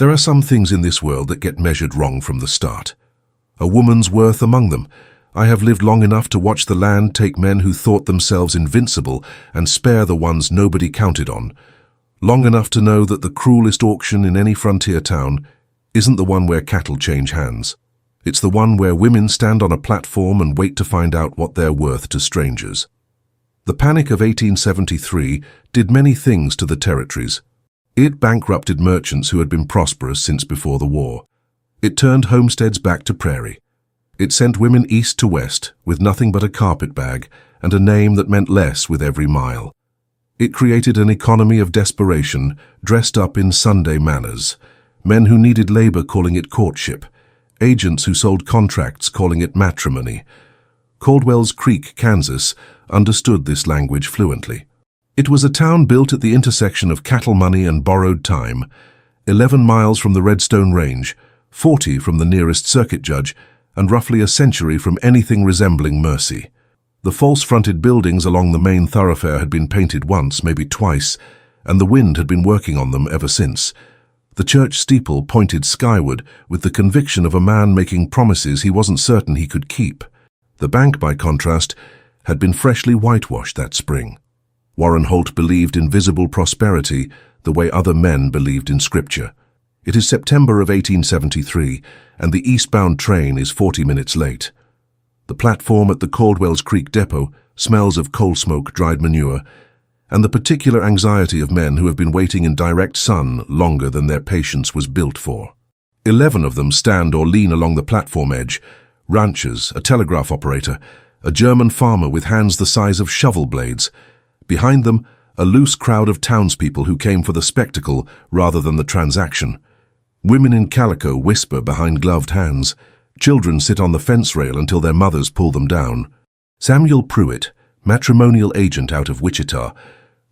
There are some things in this world that get measured wrong from the start. A woman's worth among them. I have lived long enough to watch the land take men who thought themselves invincible and spare the ones nobody counted on. Long enough to know that the cruelest auction in any frontier town isn't the one where cattle change hands. It's the one where women stand on a platform and wait to find out what they're worth to strangers. The Panic of 1873 did many things to the territories. It bankrupted merchants who had been prosperous since before the war. It turned homesteads back to prairie. It sent women east to west with nothing but a carpetbag and a name that meant less with every mile. It created an economy of desperation dressed up in Sunday manners, men who needed labor calling it courtship, agents who sold contracts calling it matrimony. Caldwell's Creek, Kansas, understood this language fluently. It was a town built at the intersection of cattle money and borrowed time, 11 miles from the Redstone Range, 40 from the nearest circuit judge, and roughly a century from anything resembling mercy. The false-fronted buildings along the main thoroughfare had been painted once, maybe twice, and the wind had been working on them ever since. The church steeple pointed skyward with the conviction of a man making promises he wasn't certain he could keep. The bank, by contrast, had been freshly whitewashed that spring. Warren Holt believed in visible prosperity the way other men believed in Scripture. It is September of 1873, and the eastbound train is 40 minutes late. The platform at the Caldwell's Creek depot smells of coal smoke, dried manure, and the particular anxiety of men who have been waiting in direct sun longer than their patience was built for. 11 of them stand or lean along the platform edge, ranchers, a telegraph operator, a German farmer with hands the size of shovel blades. Behind them, a loose crowd of townspeople who came for the spectacle rather than the transaction. Women in calico whisper behind gloved hands. Children sit on the fence rail until their mothers pull them down. Samuel Pruitt, matrimonial agent out of Wichita,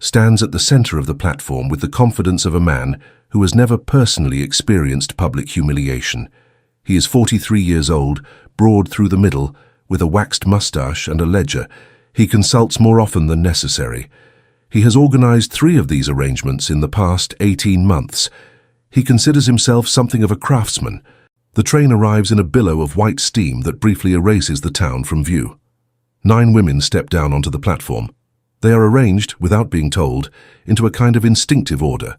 stands at the center of the platform with the confidence of a man who has never personally experienced public humiliation. He is 43 years old, broad through the middle, with a waxed mustache and a ledger. He consults more often than necessary. He has organized 3 of these arrangements in the past 18 months. He considers himself something of a craftsman. The train arrives in a billow of white steam that briefly erases the town from view. 9 women step down onto the platform. They are arranged, without being told, into a kind of instinctive order.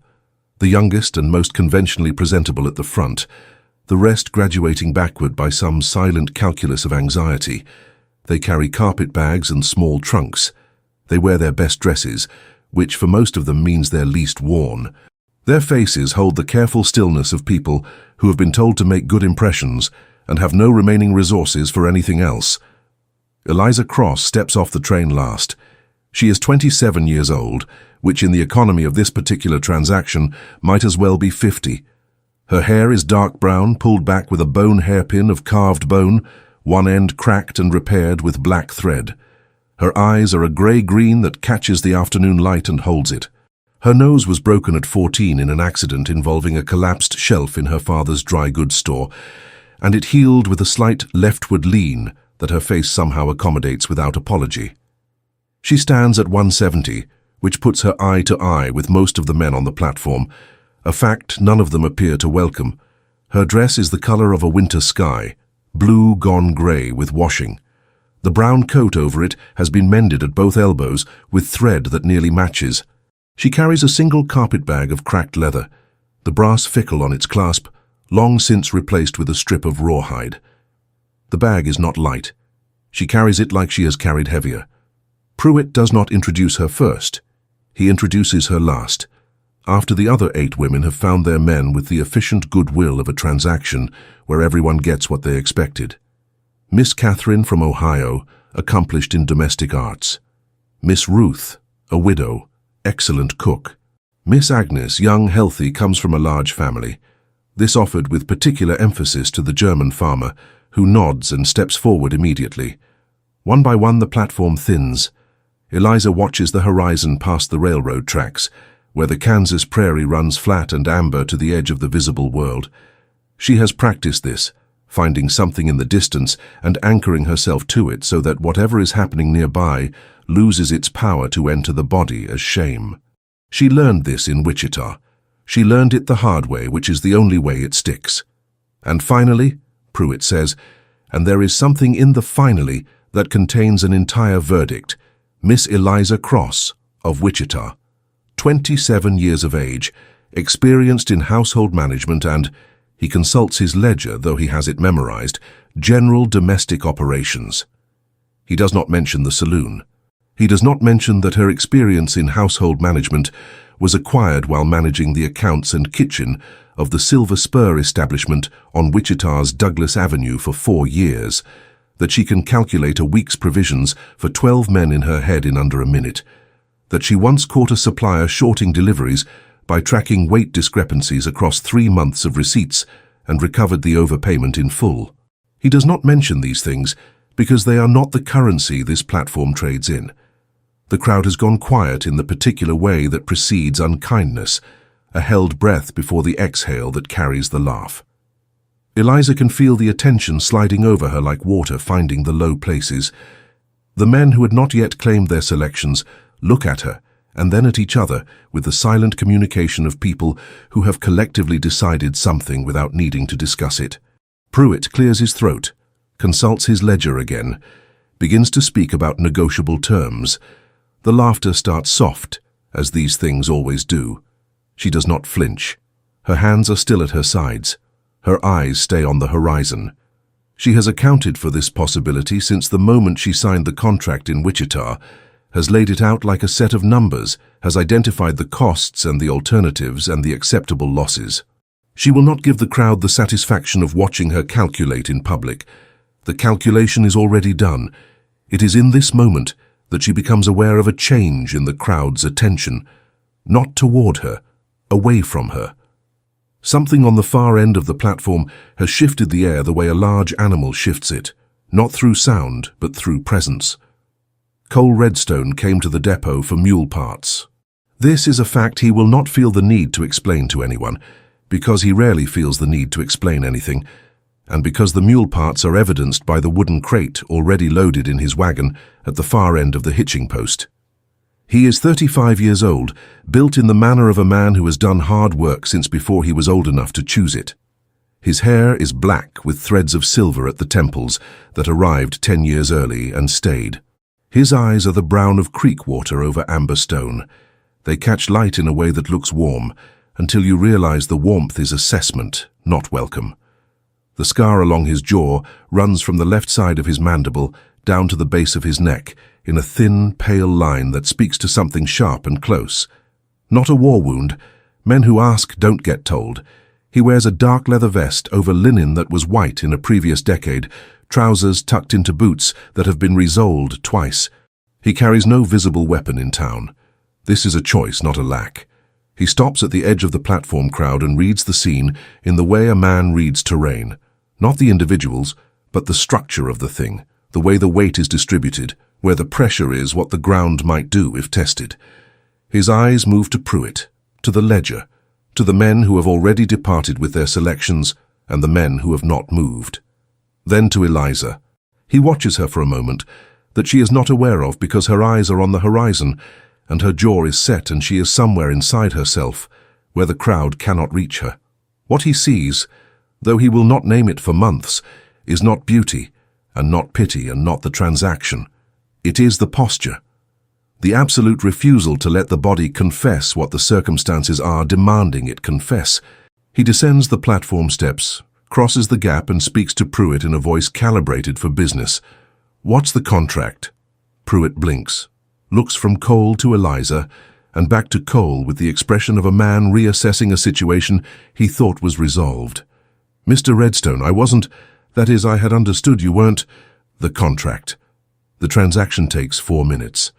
The youngest and most conventionally presentable at the front, the rest graduating backward by some silent calculus of anxiety. They carry carpet bags and small trunks. They wear their best dresses, which for most of them means their least worn. Their faces hold the careful stillness of people who have been told to make good impressions and have no remaining resources for anything else. Eliza Cross steps off the train last. She is 27 years old, which in the economy of this particular transaction might as well be 50. Her hair is dark brown, pulled back with a bone hairpin of carved bone, one end cracked and repaired with black thread. Her eyes are a grey-green that catches the afternoon light and holds it. Her nose was broken at 14 in an accident involving a collapsed shelf in her father's dry goods store, and it healed with a slight leftward lean that her face somehow accommodates without apology. She stands at 170, which puts her eye to eye with most of the men on the platform, a fact none of them appear to welcome. Her dress is the color of a winter sky, blue gone gray with washing. The brown coat over it has been mended at both elbows with thread that nearly matches. She carries a single carpet bag of cracked leather, the brass fickle on its clasp, long since replaced with a strip of rawhide. The bag is not light. She carries it like she has carried heavier. Pruitt does not introduce her first. He introduces her last, after the other 8 women have found their men with the efficient goodwill of a transaction where everyone gets what they expected. Miss Catherine from Ohio, accomplished in domestic arts. Miss Ruth, a widow, excellent cook. Miss Agnes, young, healthy, comes from a large family. This offered with particular emphasis to the German farmer, who nods and steps forward immediately. One by one the platform thins. Eliza watches the horizon past the railroad tracks, where the Kansas prairie runs flat and amber to the edge of the visible world. She has practiced this, finding something in the distance and anchoring herself to it so that whatever is happening nearby loses its power to enter the body as shame. She learned this in Wichita. She learned it the hard way, which is the only way it sticks. And finally, Pruitt says, and there is something in the finally that contains an entire verdict, Miss Eliza Cross of Wichita, 27 years of age, experienced in household management and, he consults his ledger, though he has it memorized, general domestic operations. He does not mention the saloon. He does not mention that her experience in household management was acquired while managing the accounts and kitchen of the Silver Spur establishment on Wichita's Douglas Avenue for 4 years, that she can calculate a week's provisions for 12 men in her head in under a minute, that she once caught a supplier shorting deliveries by tracking weight discrepancies across 3 months of receipts and recovered the overpayment in full. He does not mention these things because they are not the currency this platform trades in. The crowd has gone quiet in the particular way that precedes unkindness, a held breath before the exhale that carries the laugh. Eliza can feel the attention sliding over her like water finding the low places. The men who had not yet claimed their selections look at her and then at each other with the silent communication of people who have collectively decided something without needing to discuss it. Pruitt clears his throat, consults his ledger again, begins to speak about negotiable terms. The laughter starts soft, as these things always do. She does not flinch. Her hands are still at her sides. Her eyes stay on the horizon. She has accounted for this possibility since the moment she signed the contract in Wichita, has laid it out like a set of numbers, has identified the costs and the alternatives and the acceptable losses. She will not give the crowd the satisfaction of watching her calculate in public. The calculation is already done. It is in this moment that she becomes aware of a change in the crowd's attention, not toward her, away from her. Something on the far end of the platform has shifted the air the way a large animal shifts it, not through sound, but through presence. Cole Redstone came to the depot for mule parts. This is a fact he will not feel the need to explain to anyone, because he rarely feels the need to explain anything, and because the mule parts are evidenced by the wooden crate already loaded in his wagon at the far end of the hitching post. He is 35 years old, built in the manner of a man who has done hard work since before he was old enough to choose it. His hair is black with threads of silver at the temples that arrived 10 years early and stayed. His eyes are the brown of creek water over amber stone. They catch light in a way that looks warm, until you realize the warmth is assessment, not welcome. The scar along his jaw runs from the left side of his mandible down to the base of his neck in a thin, pale line that speaks to something sharp and close. Not a war wound. Men who ask don't get told. He wears a dark leather vest over linen that was white in a previous decade, trousers tucked into boots that have been resoled twice. He carries no visible weapon in town. This is a choice, not a lack. He stops at the edge of the platform crowd and reads the scene in the way a man reads terrain. Not the individuals, but the structure of the thing, the way the weight is distributed, where the pressure is, what the ground might do if tested. His eyes move to Pruitt, to the ledger, to the men who have already departed with their selections and the men who have not moved. Then to Eliza. He watches her for a moment, that she is not aware of because her eyes are on the horizon, and her jaw is set and she is somewhere inside herself, where the crowd cannot reach her. What he sees, though he will not name it for months, is not beauty, and not pity, and not the transaction. It is the posture. The absolute refusal to let the body confess what the circumstances are demanding it confess. He descends the platform steps, crosses the gap and speaks to Pruitt in a voice calibrated for business. "What's the contract?" Pruitt blinks, looks from Cole to Eliza, and back to Cole with the expression of a man reassessing a situation he thought was resolved. "Mr. Redstone, that is, I had understood you weren't—" "The contract." The transaction takes 4 minutes.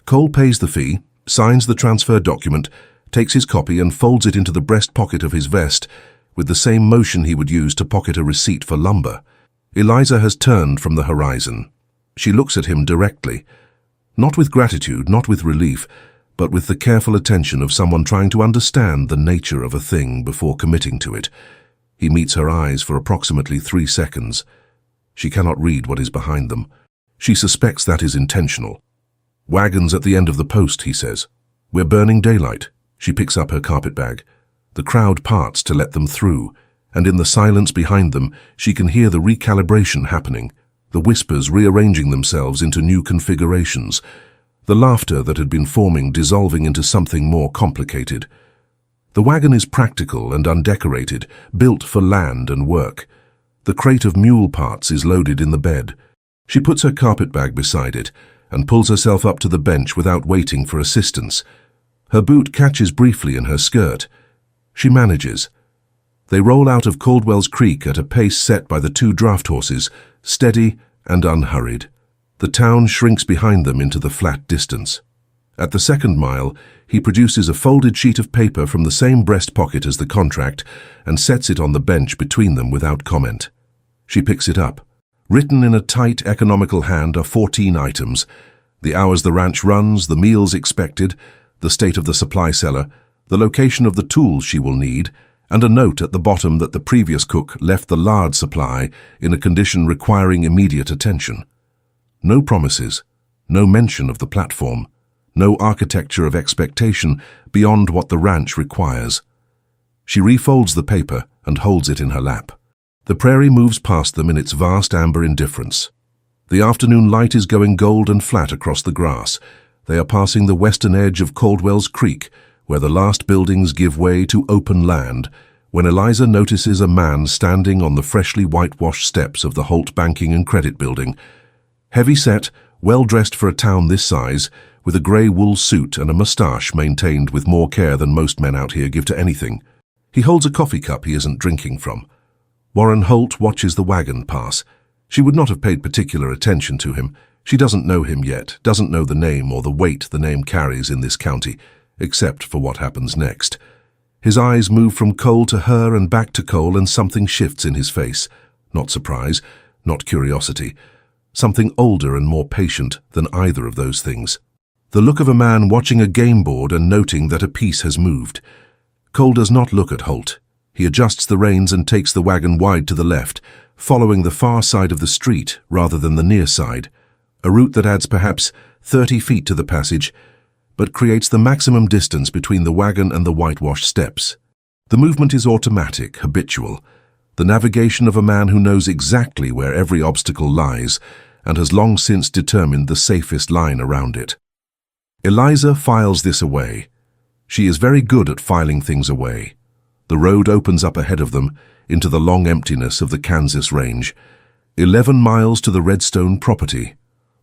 Cole pays the fee, signs the transfer document, takes his copy and folds it into the breast pocket of his vest with the same motion he would use to pocket a receipt for lumber. Eliza has turned from the horizon. She looks at him directly, not with gratitude, not with relief, but with the careful attention of someone trying to understand the nature of a thing before committing to it. He meets her eyes for approximately 3 seconds. She cannot read what is behind them. She suspects that is intentional. "Wagons at the end of the post," he says. "We're burning daylight." She picks up her carpet bag. The crowd parts to let them through, and in the silence behind them, she can hear the recalibration happening, the whispers rearranging themselves into new configurations, the laughter that had been forming dissolving into something more complicated. The wagon is practical and undecorated, built for land and work. The crate of mule parts is loaded in the bed. She puts her carpetbag beside it and pulls herself up to the bench without waiting for assistance. Her boot catches briefly in her skirt. She manages. They roll out of Caldwell's Creek at a pace set by the two draft horses, steady and unhurried. The town shrinks behind them into the flat distance. At the second mile, he produces a folded sheet of paper from the same breast pocket as the contract and sets it on the bench between them without comment. She picks it up. Written in a tight, economical hand are 14 items: the hours the ranch runs, the meals expected, the state of the supply cellar, the location of the tools she will need, and a note at the bottom that the previous cook left the lard supply in a condition requiring immediate attention. No promises, no mention of the platform, no architecture of expectation beyond what the ranch requires. She refolds the paper and holds it in her lap. The prairie moves past them in its vast amber indifference. The afternoon light is going gold and flat across the grass. They are passing the western edge of Caldwell's Creek, where the last buildings give way to open land, when Eliza notices a man standing on the freshly whitewashed steps of the Holt Banking and Credit Building. Heavy-set, well-dressed for a town this size, with a grey wool suit and a moustache maintained with more care than most men out here give to anything. He holds a coffee cup he isn't drinking from. Warren Holt watches the wagon pass. She would not have paid particular attention to him. She doesn't know him yet, doesn't know the name or the weight the name carries in this county, except for what happens next. His eyes move from Cole to her and back to Cole, and something shifts in his face. Not surprise, not curiosity. Something older and more patient than either of those things. The look of a man watching a game board and noting that a piece has moved. Cole does not look at Holt. He adjusts the reins and takes the wagon wide to the left, following the far side of the street rather than the near side, a route that adds perhaps 30 feet to the passage, but creates the maximum distance between the wagon and the whitewashed steps. The movement is automatic, habitual, the navigation of a man who knows exactly where every obstacle lies and has long since determined the safest line around it. Eliza files this away. She is very good at filing things away. The road opens up ahead of them into the long emptiness of the Kansas range. 11 miles to the Redstone property.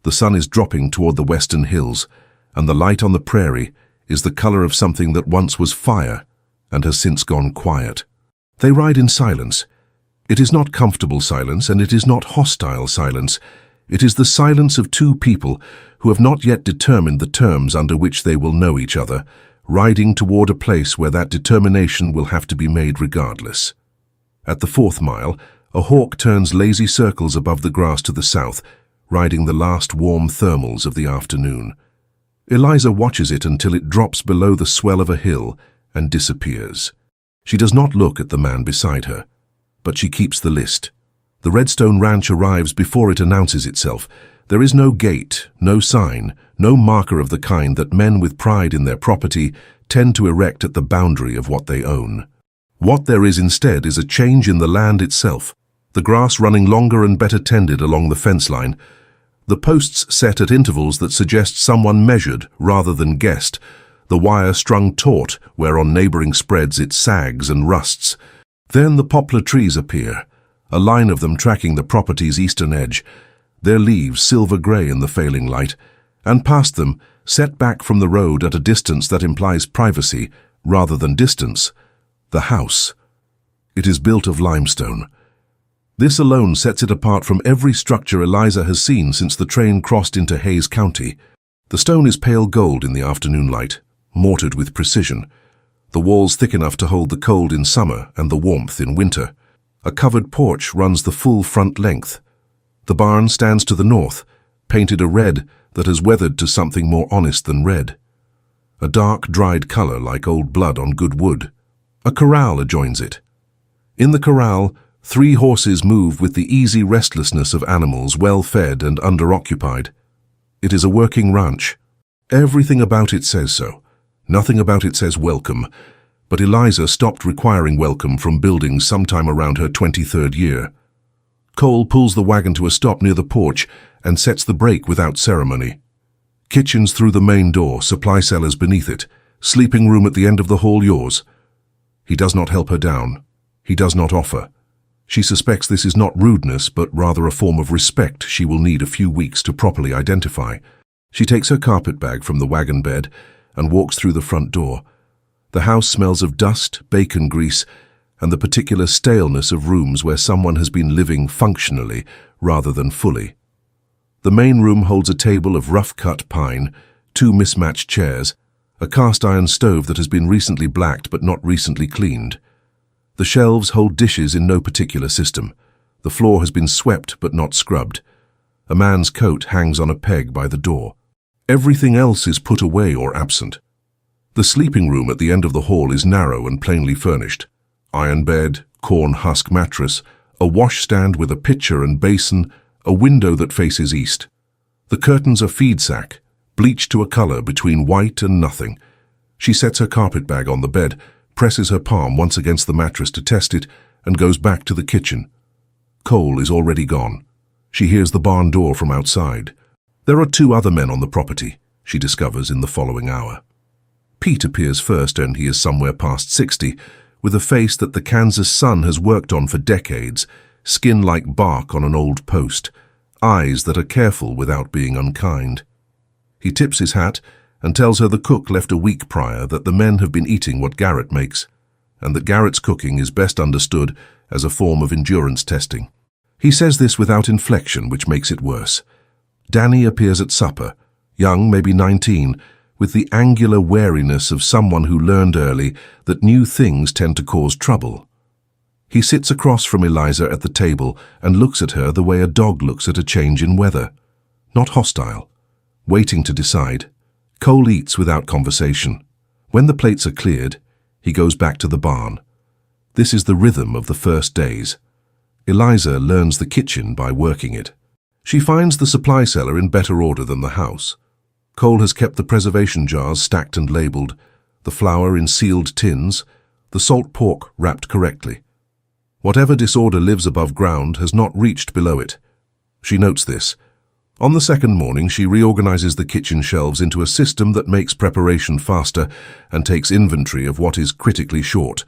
The sun is dropping toward the western hills, and the light on the prairie is the color of something that once was fire and has since gone quiet. They ride in silence. It is not comfortable silence, and it is not hostile silence. It is the silence of two people who have not yet determined the terms under which they will know each other, riding toward a place where that determination will have to be made regardless. At the 4th mile, a hawk turns lazy circles above the grass to the south, riding the last warm thermals of the afternoon. Eliza watches it until it drops below the swell of a hill and disappears. She does not look at the man beside her, but she keeps the list. The Redstone Ranch arrives before it announces itself. There is no gate, no sign, no marker of the kind that men with pride in their property tend to erect at the boundary of what they own. What there is instead is a change in the land itself, the grass running longer and better tended along the fence line, the posts set at intervals that suggest someone measured rather than guessed, the wire strung taut where on neighboring spreads it sags and rusts. Then the poplar trees appear, a line of them tracking the property's eastern edge, their leaves silver-grey in the failing light, and past them, set back from the road at a distance that implies privacy rather than distance, the house. It is built of limestone. This alone sets it apart from every structure Eliza has seen since the train crossed into Hayes County. The stone is pale gold in the afternoon light, mortared with precision. The walls thick enough to hold the cold in summer and the warmth in winter. A covered porch runs the full front length. The barn stands to the north, painted a red that has weathered to something more honest than red. A dark, dried color like old blood on good wood. A corral adjoins it. In the corral, 3 horses move with the easy restlessness of animals well-fed and under-occupied. It is a working ranch. Everything about it says so. Nothing about it says welcome. But Eliza stopped requiring welcome from buildings sometime around her 23rd year. Cole pulls the wagon to a stop near the porch and sets the brake without ceremony. Kitchens through the main door, supply cellars beneath it, sleeping room at the end of the hall yours. He does not help her down. He does not offer. She suspects this is not rudeness, but rather a form of respect she will need a few weeks to properly identify. She takes her carpet bag from the wagon bed and walks through the front door. The house smells of dust, bacon grease, and the particular staleness of rooms where someone has been living functionally rather than fully. The main room holds a table of rough-cut pine, 2 mismatched chairs, a cast-iron stove that has been recently blacked but not recently cleaned. The shelves hold dishes in no particular system. The floor has been swept but not scrubbed. A man's coat hangs on a peg by the door. Everything else is put away or absent. The sleeping room at the end of the hall is narrow and plainly furnished. Iron bed, corn husk mattress, a washstand with a pitcher and basin, a window that faces east. The curtains are feed sack, bleached to a color between white and nothing. She sets her carpet bag on the bed, presses her palm once against the mattress to test it, and goes back to the kitchen. Cole is already gone. She hears the barn door from outside. There are 2 other men on the property, she discovers in the following hour. Pete appears first, and he is somewhere past 60, with a face that the Kansas sun has worked on for decades, skin like bark on an old post, eyes that are careful without being unkind. He tips his hat and tells her the cook left a week prior that the men have been eating what Garrett makes, and that Garrett's cooking is best understood as a form of endurance testing. He says this without inflection, which makes it worse. Danny appears at supper, young, maybe 19, with the angular wariness of someone who learned early that new things tend to cause trouble. He sits across from Eliza at the table and looks at her the way a dog looks at a change in weather. Not hostile, waiting to decide. Cole eats without conversation. When the plates are cleared, he goes back to the barn. This is the rhythm of the first days. Eliza learns the kitchen by working it. She finds the supply cellar in better order than the house. Cole has kept the preservation jars stacked and labeled, the flour in sealed tins, the salt pork wrapped correctly. Whatever disorder lives above ground has not reached below it. She notes this. On the second morning, she reorganizes the kitchen shelves into a system that makes preparation faster and takes inventory of what is critically short: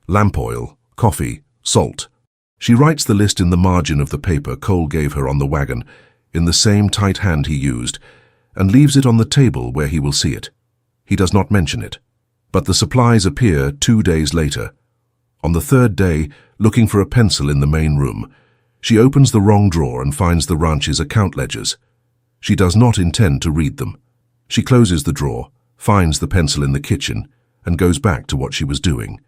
lamp oil, coffee, salt. She writes the list in the margin of the paper Cole gave her on the wagon, in the same tight hand he used, and leaves it on the table where he will see it. He does not mention it. But the supplies appear 2 days later. On the 3rd day, looking for a pencil in the main room, she opens the wrong drawer and finds the ranch's account ledgers. She does not intend to read them. She closes the drawer, finds the pencil in the kitchen, and goes back to what she was doing.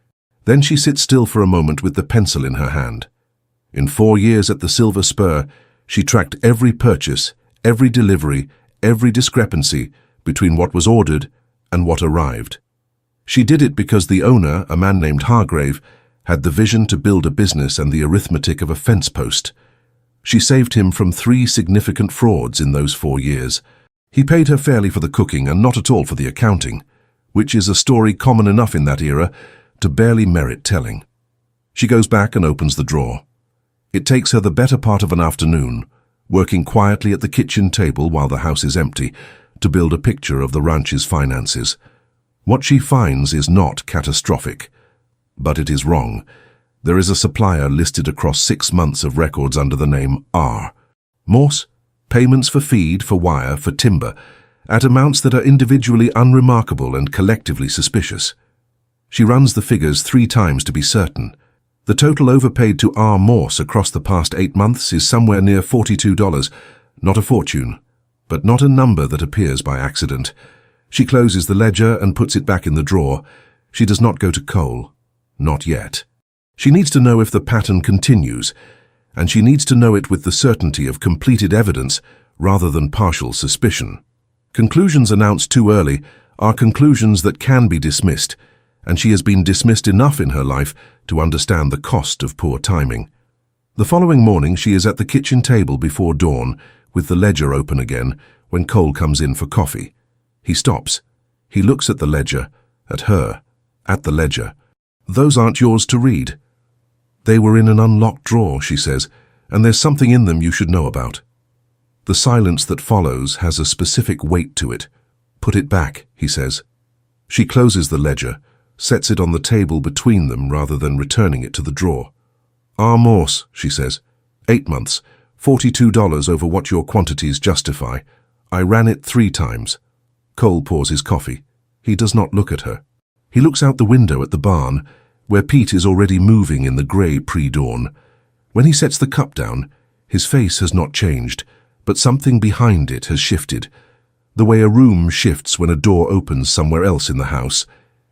Then she sits still for a moment with the pencil in her hand. In 4 years at the Silver Spur, she tracked every purchase, every delivery, every discrepancy between what was ordered and what arrived. She did it because the owner, a man named Hargrave, had the vision to build a business and the arithmetic of a fence post. She saved him from 3 significant frauds in those 4 years. He paid her fairly for the cooking and not at all for the accounting, which is a story common enough in that era to barely merit telling. She goes back and opens the drawer. It takes her the better part of an afternoon, working quietly at the kitchen table while the house is empty, to build a picture of the ranch's finances. What she finds is not catastrophic. But it is wrong. There is a supplier listed across 6 months of records under the name R. Morse, payments for feed, for wire, for timber, at amounts that are individually unremarkable and collectively suspicious. She runs the figures 3 times to be certain. The total overpaid to R. Morse across the past 8 months is somewhere near $42, not a fortune, but not a number that appears by accident. She closes the ledger and puts it back in the drawer. She does not go to Cole. Not yet. She needs to know if the pattern continues, and she needs to know it with the certainty of completed evidence rather than partial suspicion. Conclusions announced too early are conclusions that can be dismissed, and she has been dismissed enough in her life to understand the cost of poor timing. The following morning she is at the kitchen table before dawn, with the ledger open again, when Cole comes in for coffee. He stops. He looks at the ledger, at her, at the ledger. Those aren't yours to read. They were in an unlocked drawer, she says, and there's something in them you should know about. The silence that follows has a specific weight to it. Put it back, he says. She closes the ledger, sets it on the table between them rather than returning it to the drawer. Morse, she says. 8 months, $42 over what your quantities justify. I ran it 3 times. Cole pours his coffee. He does not look at her. He looks out the window at the barn, where Pete is already moving in the grey pre-dawn. When he sets the cup down, his face has not changed, but something behind it has shifted. The way a room shifts when a door opens somewhere else in the house.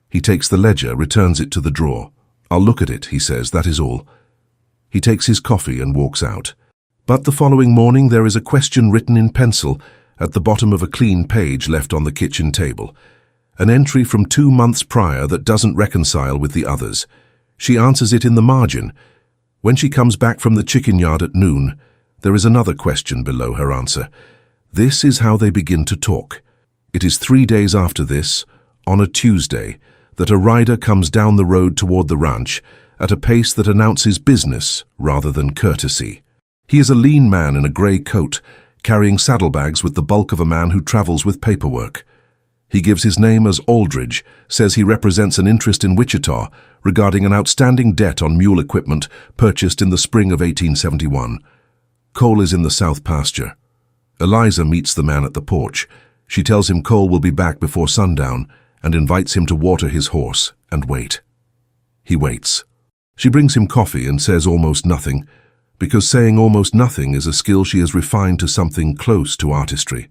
He takes the ledger, returns it to the drawer. I'll look at it, he says, that is all. He takes his coffee and walks out. But the following morning there is a question written in pencil at the bottom of a clean page left on the kitchen table. An entry from 2 months prior that doesn't reconcile with the others. She answers it in the margin. When she comes back from the chicken yard at noon, there is another question below her answer. This is how they begin to talk. It is 3 days after this, on a Tuesday, that a rider comes down the road toward the ranch at a pace that announces business rather than courtesy. He is a lean man in a grey coat, carrying saddlebags with the bulk of a man who travels with paperwork. He gives his name as Aldridge, says he represents an interest in Wichita regarding an outstanding debt on mule equipment purchased in the spring of 1871. Cole is in the south pasture. Eliza meets the man at the porch. She tells him Cole will be back before sundown and invites him to water his horse and wait. He waits. She brings him coffee and says almost nothing, because saying almost nothing is a skill she has refined to something close to artistry.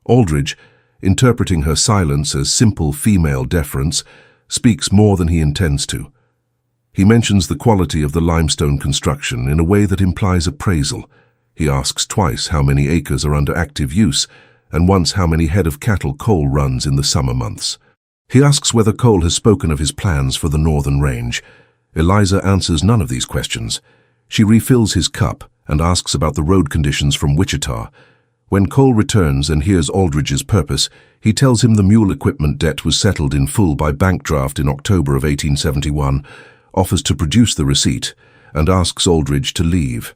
Aldridge, interpreting her silence as simple female deference, speaks more than he intends to. He mentions the quality of the limestone construction in a way that implies appraisal. He asks twice how many acres are under active use, and once how many head of cattle Cole runs in the summer months. He asks whether Cole has spoken of his plans for the northern range. Eliza answers none of these questions. She refills his cup and asks about the road conditions from Wichita. When Cole returns and hears Aldridge's purpose, he tells him the mule equipment debt was settled in full by bank draft in October of 1871, offers to produce the receipt, and asks Aldridge to leave.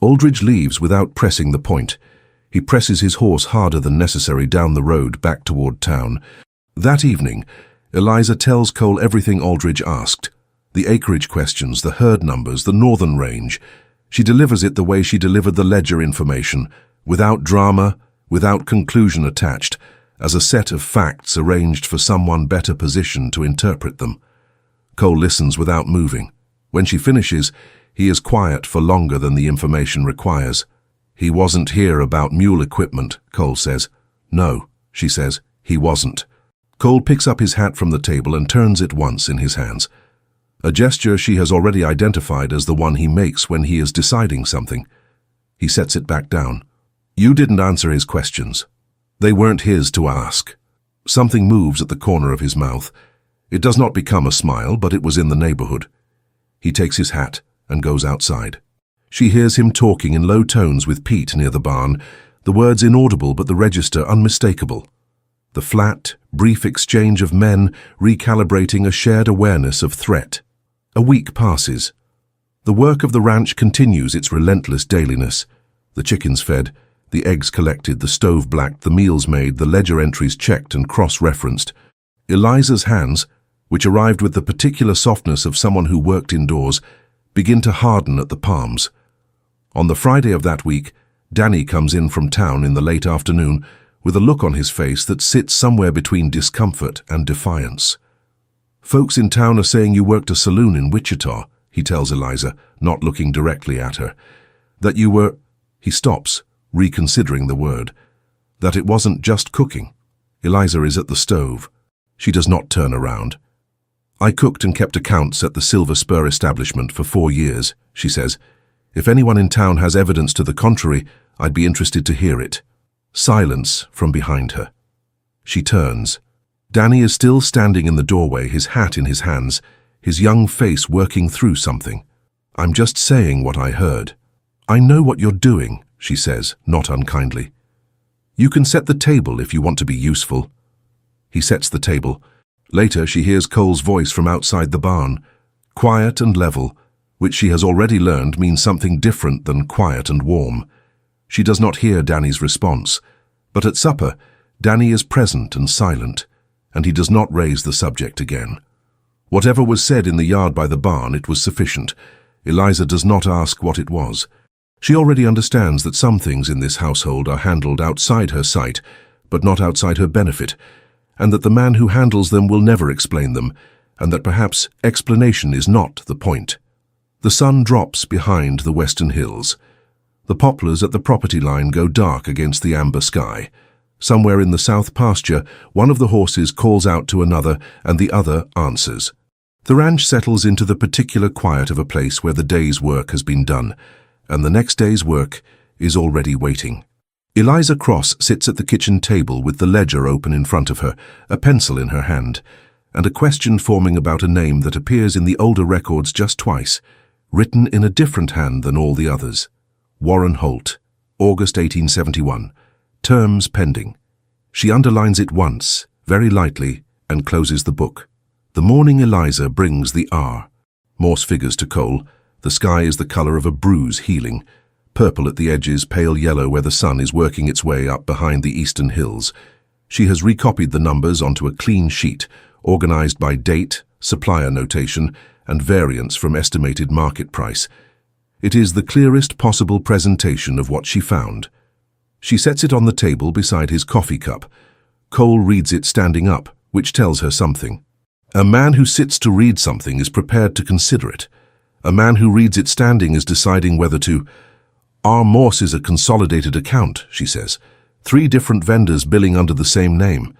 Aldridge leaves without pressing the point. He presses his horse harder than necessary down the road back toward town. That evening, Eliza tells Cole everything Aldridge asked. The acreage questions, the herd numbers, the northern range. She delivers it the way she delivered the ledger information, without drama, without conclusion attached, as a set of facts arranged for someone better positioned to interpret them. Cole listens without moving. When she finishes, he is quiet for longer than the information requires. He wasn't here about mule equipment, Cole says. No, she says, he wasn't. Cole picks up his hat from the table and turns it once in his hands. A gesture she has already identified as the one he makes when he is deciding something. He sets it back down. You didn't answer his questions. They weren't his to ask. Something moves at the corner of his mouth. It does not become a smile, but it was in the neighborhood. He takes his hat and goes outside. She hears him talking in low tones with Pete near the barn, the words inaudible but the register unmistakable. The flat, brief exchange of men recalibrating a shared awareness of threat. A week passes. The work of the ranch continues its relentless dailiness. The chickens fed, the eggs collected, the stove blacked, the meals made, the ledger entries checked and cross-referenced. Eliza's hands, which arrived with the particular softness of someone who worked indoors, begin to harden at the palms. On the Friday of that week, Danny comes in from town in the late afternoon with a look on his face that sits somewhere between discomfort and defiance. Folks in town are saying you worked a saloon in Wichita, he tells Eliza, not looking directly at her. That you were... He stops, reconsidering the word. That it wasn't just cooking. Eliza is at the stove. She does not turn around. I cooked and kept accounts at the Silver Spur establishment for 4 years, she says. If anyone in town has evidence to the contrary, I'd be interested to hear it. Silence from behind her. She turns. Danny is still standing in the doorway, his hat in his hands, his young face working through something. I'm just saying what I heard. I know what you're doing, she says, not unkindly. You can set the table if you want to be useful. He sets the table. Later, she hears Cole's voice from outside the barn, quiet and level, which she has already learned means something different than quiet and warm. She does not hear Danny's response, but at supper, Danny is present and silent, and he does not raise the subject again. Whatever was said in the yard by the barn, it was sufficient. Eliza does not ask what it was. She already understands that some things in this household are handled outside her sight, but not outside her benefit, and that the man who handles them will never explain them, and that perhaps explanation is not the point. The sun drops behind the western hills. The poplars at the property line go dark against the amber sky. Somewhere in the south pasture, one of the horses calls out to another, and the other answers. The ranch settles into the particular quiet of a place where the day's work has been done, and the next day's work is already waiting. Eliza Cross sits at the kitchen table with the ledger open in front of her, a pencil in her hand, and a question forming about a name that appears in the older records just twice, written in a different hand than all the others. Warren Holt, August 1871. Terms pending. She underlines it once, very lightly, and closes the book. The morning Eliza brings the R. Morse figures to Cole. The sky is the color of a bruise healing. Purple at the edges, pale yellow where the sun is working its way up behind the eastern hills. She has recopied the numbers onto a clean sheet, organized by date, supplier notation, and variance from estimated market price. It is the clearest possible presentation of what she found. She sets it on the table beside his coffee cup. Cole reads it standing up, which tells her something. A man who sits to read something is prepared to consider it. A man who reads it standing is deciding whether to... Our Morse is a consolidated account, she says. 3 different vendors billing under the same name.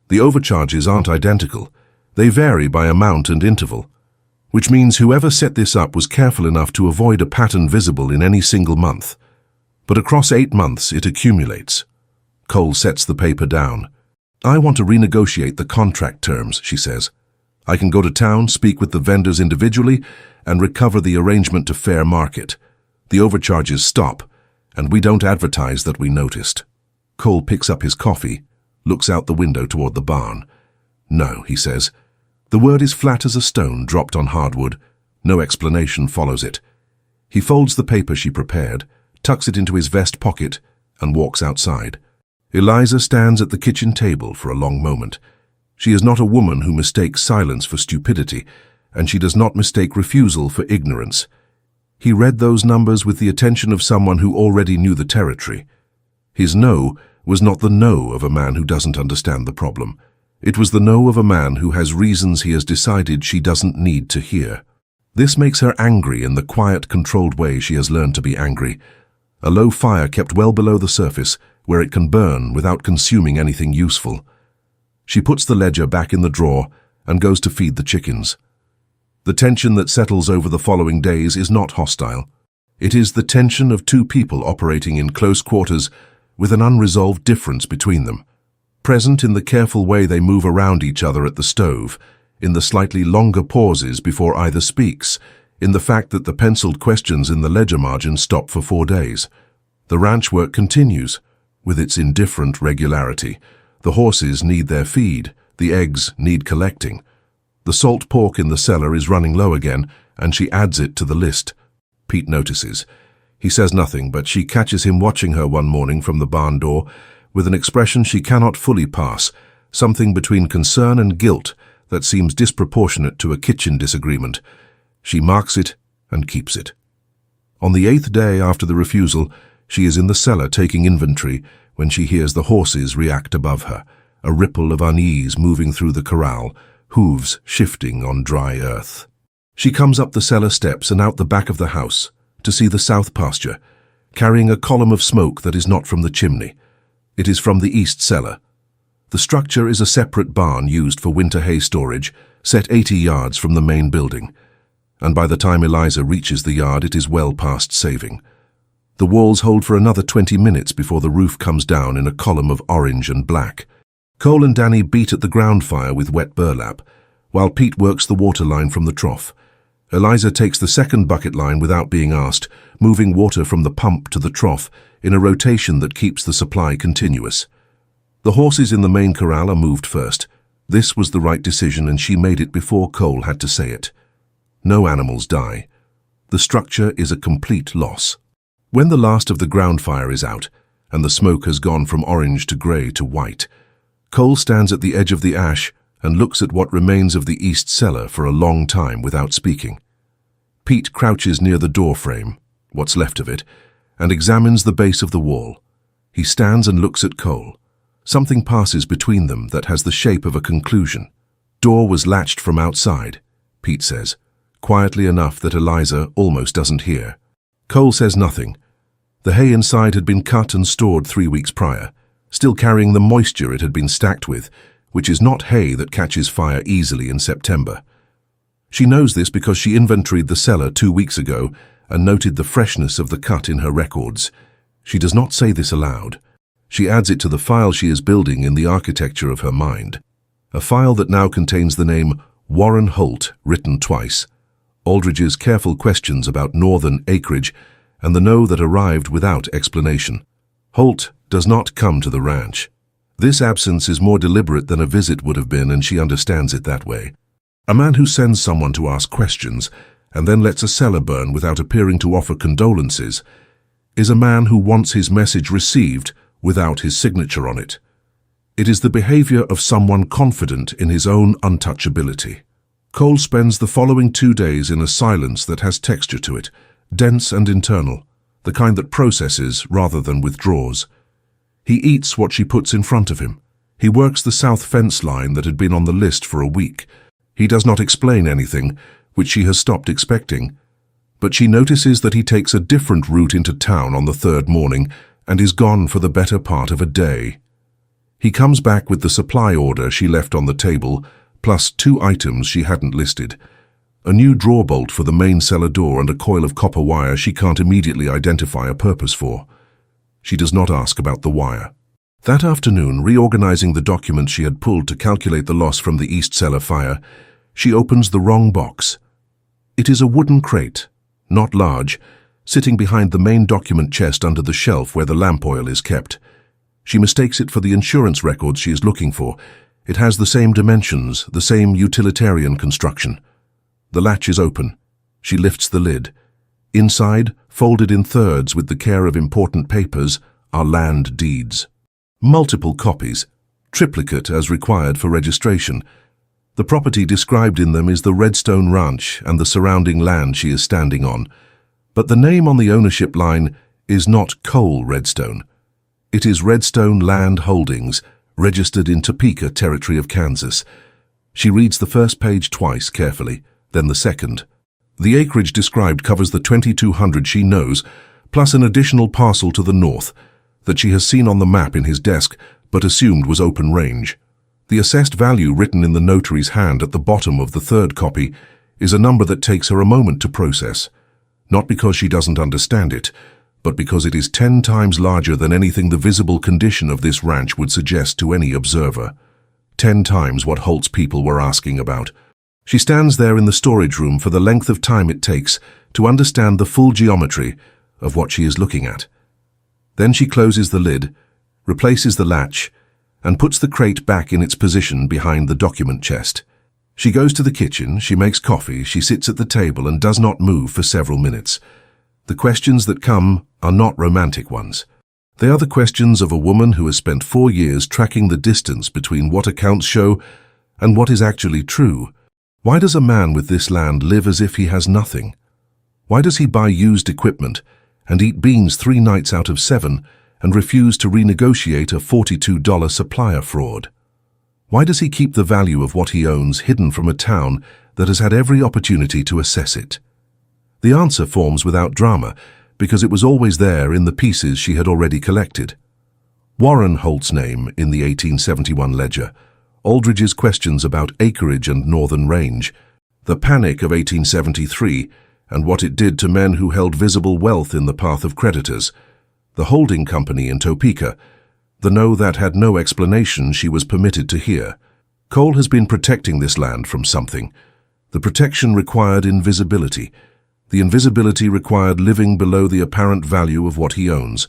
The overcharges aren't identical. They vary by amount and interval, which means whoever set this up was careful enough to avoid a pattern visible in any single month. But across 8 months, it accumulates. Cole sets the paper down. I want to renegotiate the contract terms, she says. I can go to town, speak with the vendors individually, and recover the arrangement to fair market. The overcharges stop, and we don't advertise that we noticed. Cole picks up his coffee, looks out the window toward the barn. No, he says. The word is flat as a stone dropped on hardwood. No explanation follows it. He folds the paper she prepared, tucks it into his vest pocket, and walks outside. Eliza stands at the kitchen table for a long moment. She is not a woman who mistakes silence for stupidity, and she does not mistake refusal for ignorance. He read those numbers with the attention of someone who already knew the territory. His no was not the no of a man who doesn't understand the problem. It was the no of a man who has reasons he has decided she doesn't need to hear. This makes her angry in the quiet, controlled way she has learned to be angry. A low fire kept well below the surface, where it can burn without consuming anything useful. She puts the ledger back in the drawer and goes to feed the chickens. The tension that settles over the following days is not hostile. It is the tension of 2 people operating in close quarters with an unresolved difference between them, present in the careful way they move around each other at the stove, in the slightly longer pauses before either speaks, in the fact that the penciled questions in the ledger margin stop for 4 days. The ranch work continues, with its indifferent regularity. The horses need their feed, the eggs need collecting. The salt pork in the cellar is running low again, and she adds it to the list. Pete notices. He says nothing, but she catches him watching her one morning from the barn door, with an expression she cannot fully pass, something between concern and guilt that seems disproportionate to a kitchen disagreement. She marks it and keeps it. On the 8th day after the refusal, she is in the cellar taking inventory when she hears the horses react above her, a ripple of unease moving through the corral, hooves shifting on dry earth. She comes up the cellar steps and out the back of the house to see the south pasture, carrying a column of smoke that is not from the chimney. It is from the east cellar. The structure is a separate barn used for winter hay storage, set 80 yards from the main building, and by the time Eliza reaches the yard, it is well past saving. The walls hold for another 20 minutes before the roof comes down in a column of orange and black. Cole and Danny beat at the ground fire with wet burlap, while Pete works the water line from the trough. Eliza takes the second bucket line without being asked, moving water from the pump to the trough in a rotation that keeps the supply continuous. The horses in the main corral are moved first. This was the right decision, and she made it before Cole had to say it. No animals die. The structure is a complete loss. When the last of the ground fire is out, and the smoke has gone from orange to grey to white, Cole stands at the edge of the ash and looks at what remains of the east cellar for a long time without speaking. Pete crouches near the door frame, what's left of it, and examines the base of the wall. He stands and looks at Cole. Something passes between them that has the shape of a conclusion. Door was latched from outside, Pete says, quietly enough that Eliza almost doesn't hear. Cole says nothing. The hay inside had been cut and stored 3 weeks prior, still carrying the moisture it had been stacked with, which is not hay that catches fire easily in September. She knows this because she inventoried the cellar 2 weeks ago and noted the freshness of the cut in her records. She does not say this aloud. She adds it to the file she is building in the architecture of her mind. A file that now contains the name Warren Holt written twice, Aldridge's careful questions about northern acreage, and the no that arrived without explanation. Holt does not come to the ranch. This absence is more deliberate than a visit would have been, and she understands it that way. A man who sends someone to ask questions and then lets a cellar burn without appearing to offer condolences is a man who wants his message received without his signature on it. It is the behavior of someone confident in his own untouchability. Cole spends the following 2 days in a silence that has texture to it, dense and internal, the kind that processes rather than withdraws. He eats what she puts in front of him. He works the south fence line that had been on the list for a week. He does not explain anything, which she has stopped expecting, but she notices that he takes a different route into town on the 3rd morning and is gone for the better part of a day. He comes back with the supply order she left on the table, plus 2 items she hadn't listed. A new drawer bolt for the main cellar door and a coil of copper wire she can't immediately identify a purpose for. She does not ask about the wire. That afternoon, reorganizing the documents she had pulled to calculate the loss from the east cellar fire, she opens the wrong box. It is a wooden crate, not large, sitting behind the main document chest under the shelf where the lamp oil is kept. She mistakes it for the insurance records she is looking for. It has the same dimensions, the same utilitarian construction. The latch is open. She lifts the lid. Inside, folded in thirds with the care of important papers, are land deeds. Multiple copies, triplicate as required for registration. The property described in them is the Redstone Ranch and the surrounding land she is standing on. But the name on the ownership line is not Cole Redstone. It is Redstone Land Holdings, registered in Topeka, Territory of Kansas. She reads the first page twice carefully, then the second. The acreage described covers the 2,200 she knows, plus an additional parcel to the north that she has seen on the map in his desk but assumed was open range. The assessed value written in the notary's hand at the bottom of the 3rd copy is a number that takes her a moment to process, not because she doesn't understand it, but because it is 10 times larger than anything the visible condition of this ranch would suggest to any observer. 10 times what Holt's people were asking about. She stands there in the storage room for the length of time it takes to understand the full geometry of what she is looking at. Then she closes the lid, replaces the latch, and puts the crate back in its position behind the document chest. She goes to the kitchen, she makes coffee, she sits at the table and does not move for several minutes. The questions that come are not romantic ones. They are the questions of a woman who has spent 4 years tracking the distance between what accounts show and what is actually true. Why does a man with this land live as if he has nothing? Why does he buy used equipment and eat beans 3 nights out of 7 and refuse to renegotiate a $42 supplier fraud? Why does he keep the value of what he owns hidden from a town that has had every opportunity to assess it? The answer forms without drama, because it was always there in the pieces she had already collected. Warren Holt's name in the 1871 ledger, Aldridge's questions about acreage and northern range, the panic of 1873 and what it did to men who held visible wealth in the path of creditors, the holding company in Topeka, the no that had no explanation she was permitted to hear. Cole has been protecting this land from something. The protection required invisibility. The invisibility required living below the apparent value of what he owns.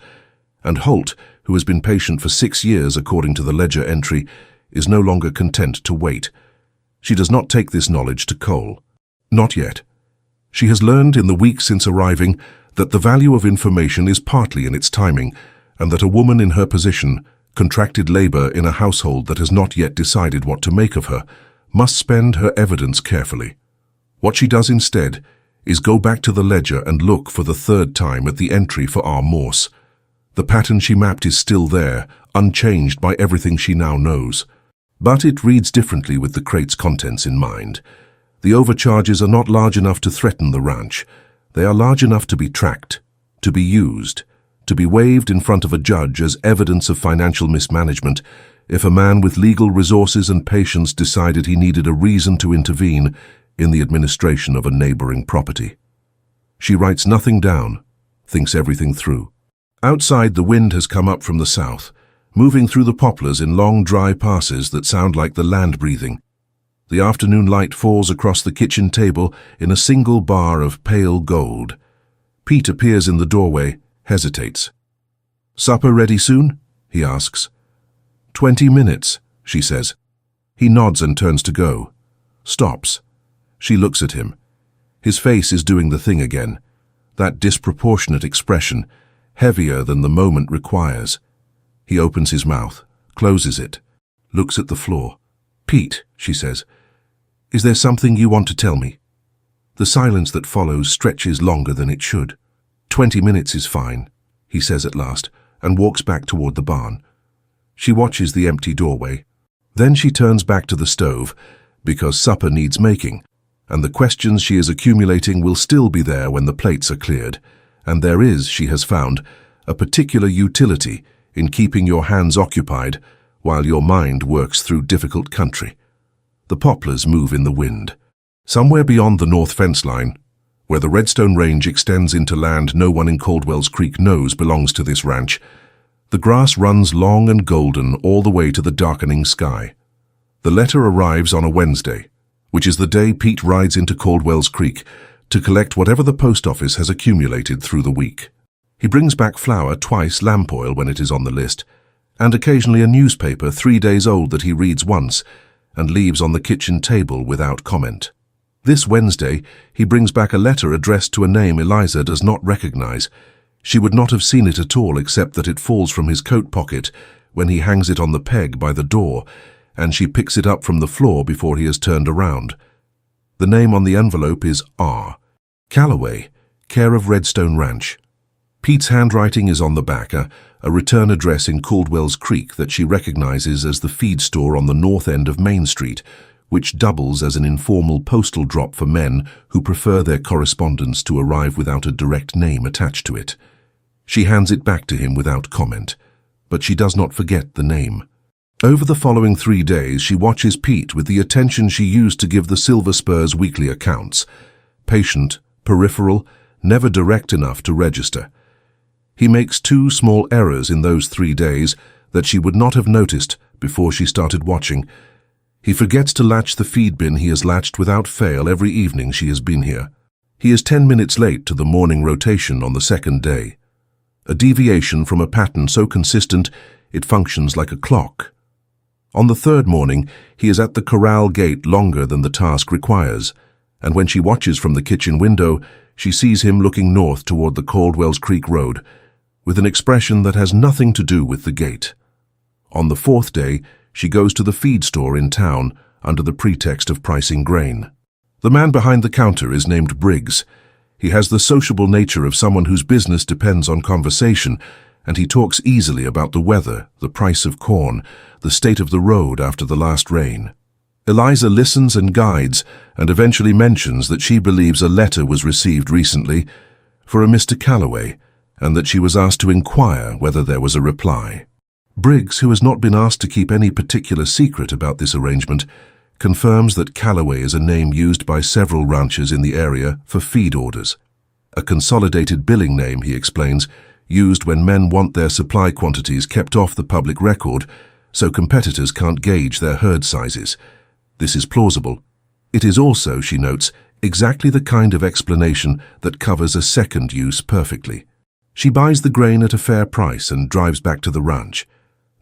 And Holt, who has been patient for 6 years according to the ledger entry, is no longer content to wait. She does not take this knowledge to Cole. Not yet. She has learned in the week since arriving that the value of information is partly in its timing, and that a woman in her position, contracted labor in a household that has not yet decided what to make of her, must spend her evidence carefully. What she does instead is go back to the ledger and look for the third time at the entry for R. Morse. The pattern she mapped is still there, unchanged by everything she now knows. But it reads differently with the crate's contents in mind. The overcharges are not large enough to threaten the ranch. They are large enough to be tracked, to be used, to be waived in front of a judge as evidence of financial mismanagement if a man with legal resources and patience decided he needed a reason to intervene in the administration of a neighboring property. She writes nothing down, thinks everything through. Outside, the wind has come up from the south, moving through the poplars in long, dry passes that sound like the land breathing. The afternoon light falls across the kitchen table in a single bar of pale gold. Pete appears in the doorway, hesitates. "Supper ready soon?" he asks. 20 minutes, she says. He nods and turns to go. Stops. She looks at him. His face is doing the thing again. That disproportionate expression, heavier than the moment requires. He opens his mouth, closes it, looks at the floor. "Pete," she says, "is there something you want to tell me?" The silence that follows stretches longer than it should. 20 minutes is fine, he says at last, and walks back toward the barn. She watches the empty doorway. Then she turns back to the stove, because supper needs making, and the questions she is accumulating will still be there when the plates are cleared. And there is, she has found, a particular utility in keeping your hands occupied while your mind works through difficult country. The poplars move in the wind. Somewhere beyond the north fence line, where the Redstone Range extends into land no one in Caldwell's Creek knows belongs to this ranch, the grass runs long and golden all the way to the darkening sky. The letter arrives on a Wednesday, which is the day Pete rides into Caldwell's Creek to collect whatever the post office has accumulated through the week. He brings back flour, twice lamp oil when it is on the list, and occasionally a newspaper 3 days old that he reads once and leaves on the kitchen table without comment. This Wednesday, he brings back a letter addressed to a name Eliza does not recognize. She would not have seen it at all except that it falls from his coat pocket when he hangs it on the peg by the door, and she picks it up from the floor before he has turned around. The name on the envelope is R. Calloway, care of Redstone Ranch. Pete's handwriting is on the back, a return address in Caldwell's Creek that she recognizes as the feed store on the north end of Main Street, which doubles as an informal postal drop for men who prefer their correspondence to arrive without a direct name attached to it. She hands it back to him without comment, but she does not forget the name. Over the following 3 days, she watches Pete with the attention she used to give the Silver Spurs weekly accounts. Patient, peripheral, never direct enough to register. He makes 2 small errors in those 3 days that she would not have noticed before she started watching. He forgets to latch the feed bin he has latched without fail every evening she has been here. He is 10 minutes late to the morning rotation on the 2nd day. A deviation from a pattern so consistent it functions like a clock. On the 3rd morning, he is at the corral gate longer than the task requires, and when she watches from the kitchen window, she sees him looking north toward the Caldwell's Creek Road, with an expression that has nothing to do with the gate. On the 4th day, she goes to the feed store in town under the pretext of pricing grain. The man behind the counter is named Briggs. He has the sociable nature of someone whose business depends on conversation, and he talks easily about the weather, the price of corn, the state of the road after the last rain. Eliza listens and guides, and eventually mentions that she believes a letter was received recently for a Mr. Calloway, and that she was asked to inquire whether there was a reply. Briggs, who has not been asked to keep any particular secret about this arrangement, confirms that Calloway is a name used by several ranchers in the area for feed orders. A consolidated billing name, he explains, used when men want their supply quantities kept off the public record so competitors can't gauge their herd sizes. This is plausible. It is also, she notes, exactly the kind of explanation that covers a second use perfectly. She buys the grain at a fair price and drives back to the ranch.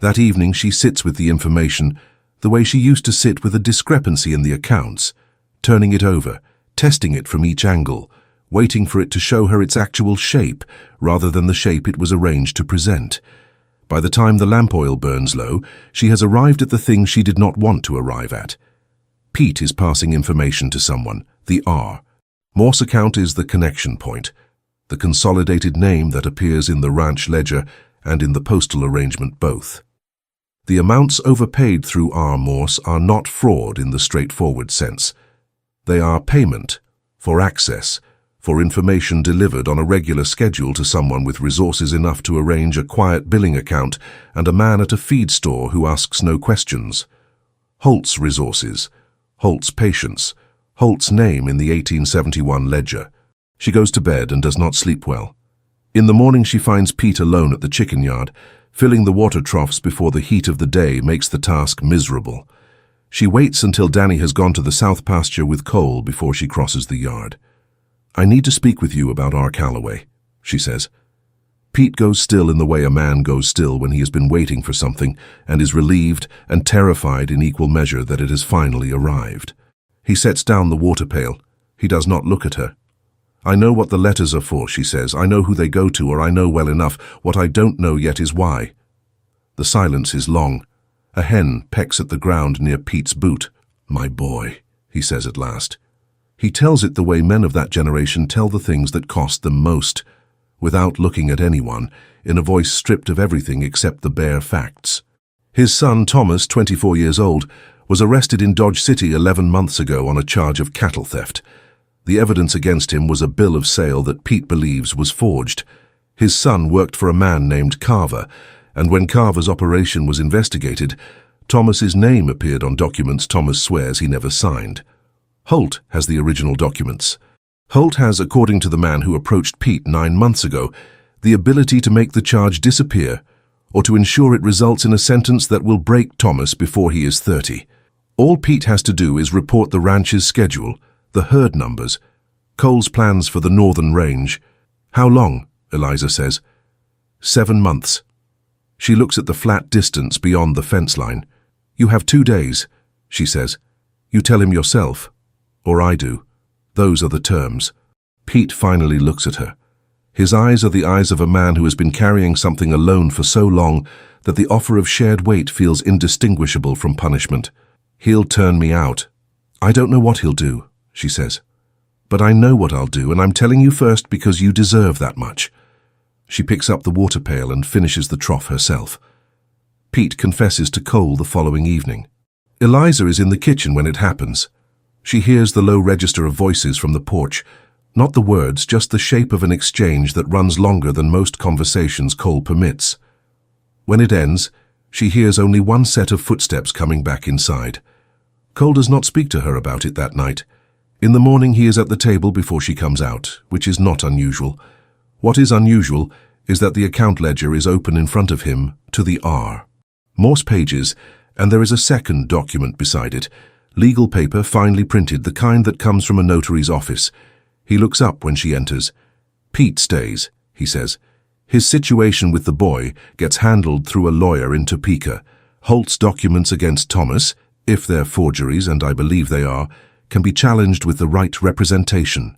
That evening she sits with the information, The way she used to sit with a discrepancy in the accounts, turning it over, testing it from each angle, waiting for it to show her its actual shape rather than the shape it was arranged to present. By the time the lamp oil burns low, she has arrived at the thing she did not want to arrive at. Pete is passing information to someone, the R. Morse account is the connection point, the consolidated name that appears in the ranch ledger and in the postal arrangement both. The amounts overpaid through R. Morse are not fraud in the straightforward sense. They are payment, for access, for information delivered on a regular schedule to someone with resources enough to arrange a quiet billing account and a man at a feed store who asks no questions. Holt's resources, Holt's patience, Holt's name in the 1871 ledger. She goes to bed and does not sleep well. In the morning she finds Pete alone at the chicken yard. Filling the water troughs before the heat of the day makes the task miserable. She waits until Danny has gone to the south pasture with Cole before she crosses the yard. "I need to speak with you about R. Calloway," she says. Pete goes still in the way a man goes still when he has been waiting for something and is relieved and terrified in equal measure that it has finally arrived. He sets down the water pail. He does not look at her. "I know what the letters are for," she says. "I know who they go to, or I know well enough. What I don't know yet is why." The silence is long. A hen pecks at the ground near Pete's boot. "My boy," he says at last. He tells it the way men of that generation tell the things that cost them most, without looking at anyone, in a voice stripped of everything except the bare facts. His son, Thomas, 24 years old, was arrested in Dodge City 11 months ago on a charge of cattle theft. The evidence against him was a bill of sale that Pete believes was forged. His son worked for a man named Carver, and when Carver's operation was investigated, Thomas's name appeared on documents Thomas swears he never signed. Holt has the original documents. Holt has, according to the man who approached Pete 9 months ago, the ability to make the charge disappear or to ensure it results in a sentence that will break Thomas before he is 30. All Pete has to do is report the ranch's schedule, the herd numbers, Cole's plans for the northern range. "How long?" Eliza says. 7 months. She looks at the flat distance beyond the fence line. "You have 2 days," she says. "You tell him yourself. Or I do. Those are the terms." Pete finally looks at her. His eyes are the eyes of a man who has been carrying something alone for so long that the offer of shared weight feels indistinguishable from punishment. "He'll turn me out." "I don't know what he'll do," she says. "But I know what I'll do, and I'm telling you first because you deserve that much." She picks up the water pail and finishes the trough herself. Pete confesses to Cole the following evening. Eliza is in the kitchen when it happens. She hears the low register of voices from the porch, not the words, just the shape of an exchange that runs longer than most conversations Cole permits. When it ends, she hears only one set of footsteps coming back inside. Cole does not speak to her about it that night. In the morning he is at the table before she comes out, which is not unusual. What is unusual is that the account ledger is open in front of him to the R. Morse pages, and there is a second document beside it, legal paper finely printed, the kind that comes from a notary's office. He looks up when she enters. "Pete stays," he says. "His situation with the boy gets handled through a lawyer in Topeka. Holt's documents against Thomas, if they're forgeries, and I believe they are, can be challenged with the right representation."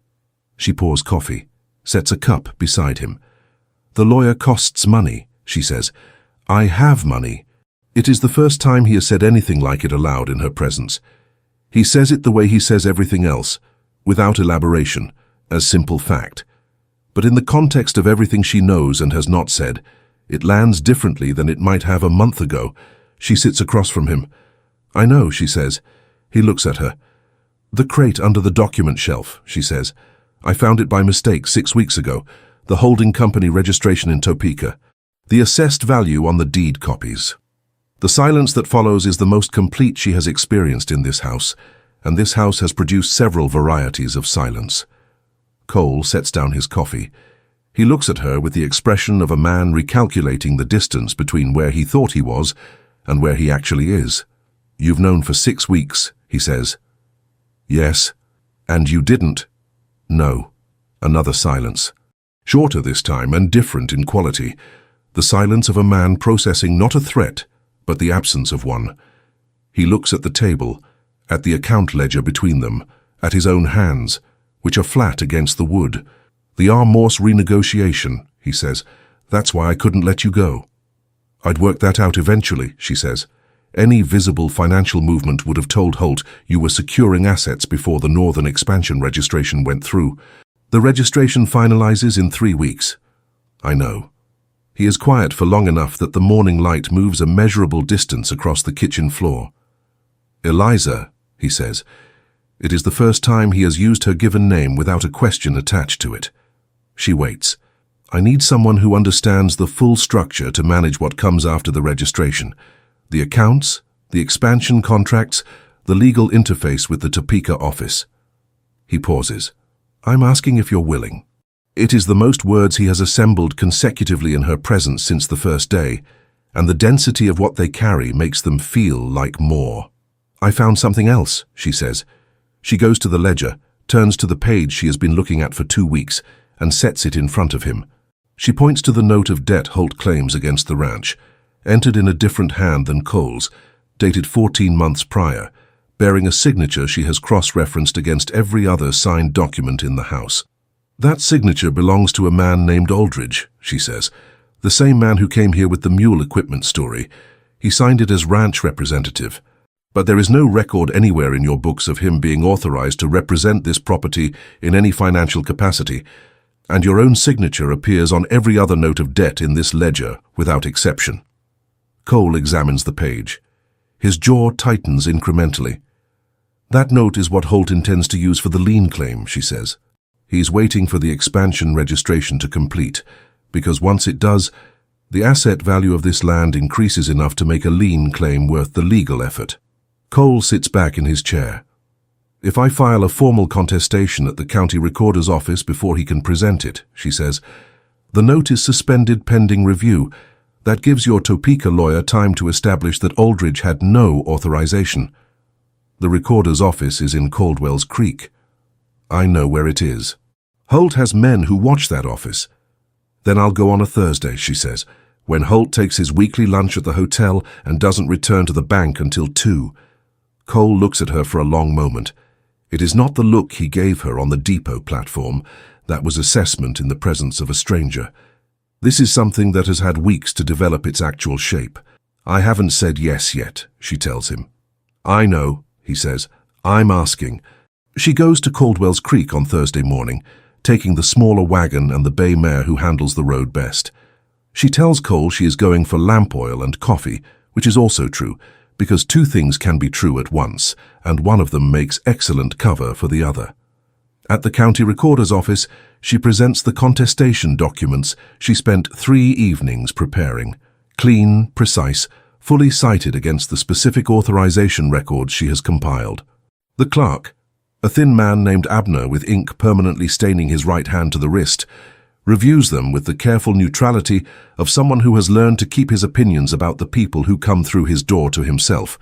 She pours coffee, sets a cup beside him. "The lawyer costs money," she says. "I have money." It is the first time he has said anything like it aloud in her presence. He says it the way he says everything else, without elaboration, as simple fact. But in the context of everything she knows and has not said, it lands differently than it might have a month ago. She sits across from him. "I know," she says. He looks at her. "The crate under the document shelf," she says. "I found it by mistake 6 weeks ago. The holding company registration in Topeka. The assessed value on the deed copies." The silence that follows is the most complete she has experienced in this house, and this house has produced several varieties of silence. Cole sets down his coffee. He looks at her with the expression of a man recalculating the distance between where he thought he was and where he actually is. "You've known for 6 weeks, he says. "Yes." "And you didn't?" "No." Another silence. Shorter this time and different in quality. The silence of a man processing not a threat, but the absence of one. He looks at the table, at the account ledger between them, at his own hands, which are flat against the wood. "The Morse renegotiation," he says. "That's why I couldn't let you go." "I'd work that out eventually," she says. "Any visible financial movement would have told Holt you were securing assets before the Northern Expansion registration went through. The registration finalizes in 3 weeks." "I know." He is quiet for long enough that the morning light moves a measurable distance across the kitchen floor. "Eliza," he says. It is the first time he has used her given name without a question attached to it. She waits. "I need someone who understands the full structure to manage what comes after the registration. The accounts, the expansion contracts, the legal interface with the Topeka office." He pauses. "I'm asking if you're willing." It is the most words he has assembled consecutively in her presence since the first day, and the density of what they carry makes them feel like more. "I found something else," she says. She goes to the ledger, turns to the page she has been looking at for 2 weeks, and sets it in front of him. She points to the note of debt Holt claims against the ranch, entered in a different hand than Cole's, dated 14 months prior, bearing a signature she has cross-referenced against every other signed document in the house. "That signature belongs to a man named Aldridge," she says, "the same man who came here with the mule equipment story. He signed it as ranch representative. But there is no record anywhere in your books of him being authorized to represent this property in any financial capacity, and your own signature appears on every other note of debt in this ledger without exception." Cole examines the page. His jaw tightens incrementally. "That note is what Holt intends to use for the lien claim," she says. "He's waiting for the expansion registration to complete, because once it does, the asset value of this land increases enough to make a lien claim worth the legal effort." Cole sits back in his chair. "If I file a formal contestation at the county recorder's office before he can present it," she says, "the note is suspended pending review. That gives your Topeka lawyer time to establish that Aldridge had no authorization. The recorder's office is in Caldwell's Creek. I know where it is. Holt has men who watch that office. Then I'll go on a Thursday," she says, "when Holt takes his weekly lunch at the hotel and doesn't return to the bank until 2. Cole looks at her for a long moment. It is not the look he gave her on the depot platform. That was assessment in the presence of a stranger. This is something that has had weeks to develop its actual shape. "I haven't said yes yet," she tells him. "I know," he says. "I'm asking." She goes to Caldwell's Creek on Thursday morning, taking the smaller wagon and the bay mare who handles the road best. She tells Cole she is going for lamp oil and coffee, which is also true, because 2 things can be true at once, and one of them makes excellent cover for the other. At the county recorder's office, she presents the contestation documents she spent 3 evenings preparing. Clean, precise, fully cited against the specific authorization records she has compiled. The clerk, a thin man named Abner with ink permanently staining his right hand to the wrist, reviews them with the careful neutrality of someone who has learned to keep his opinions about the people who come through his door to himself.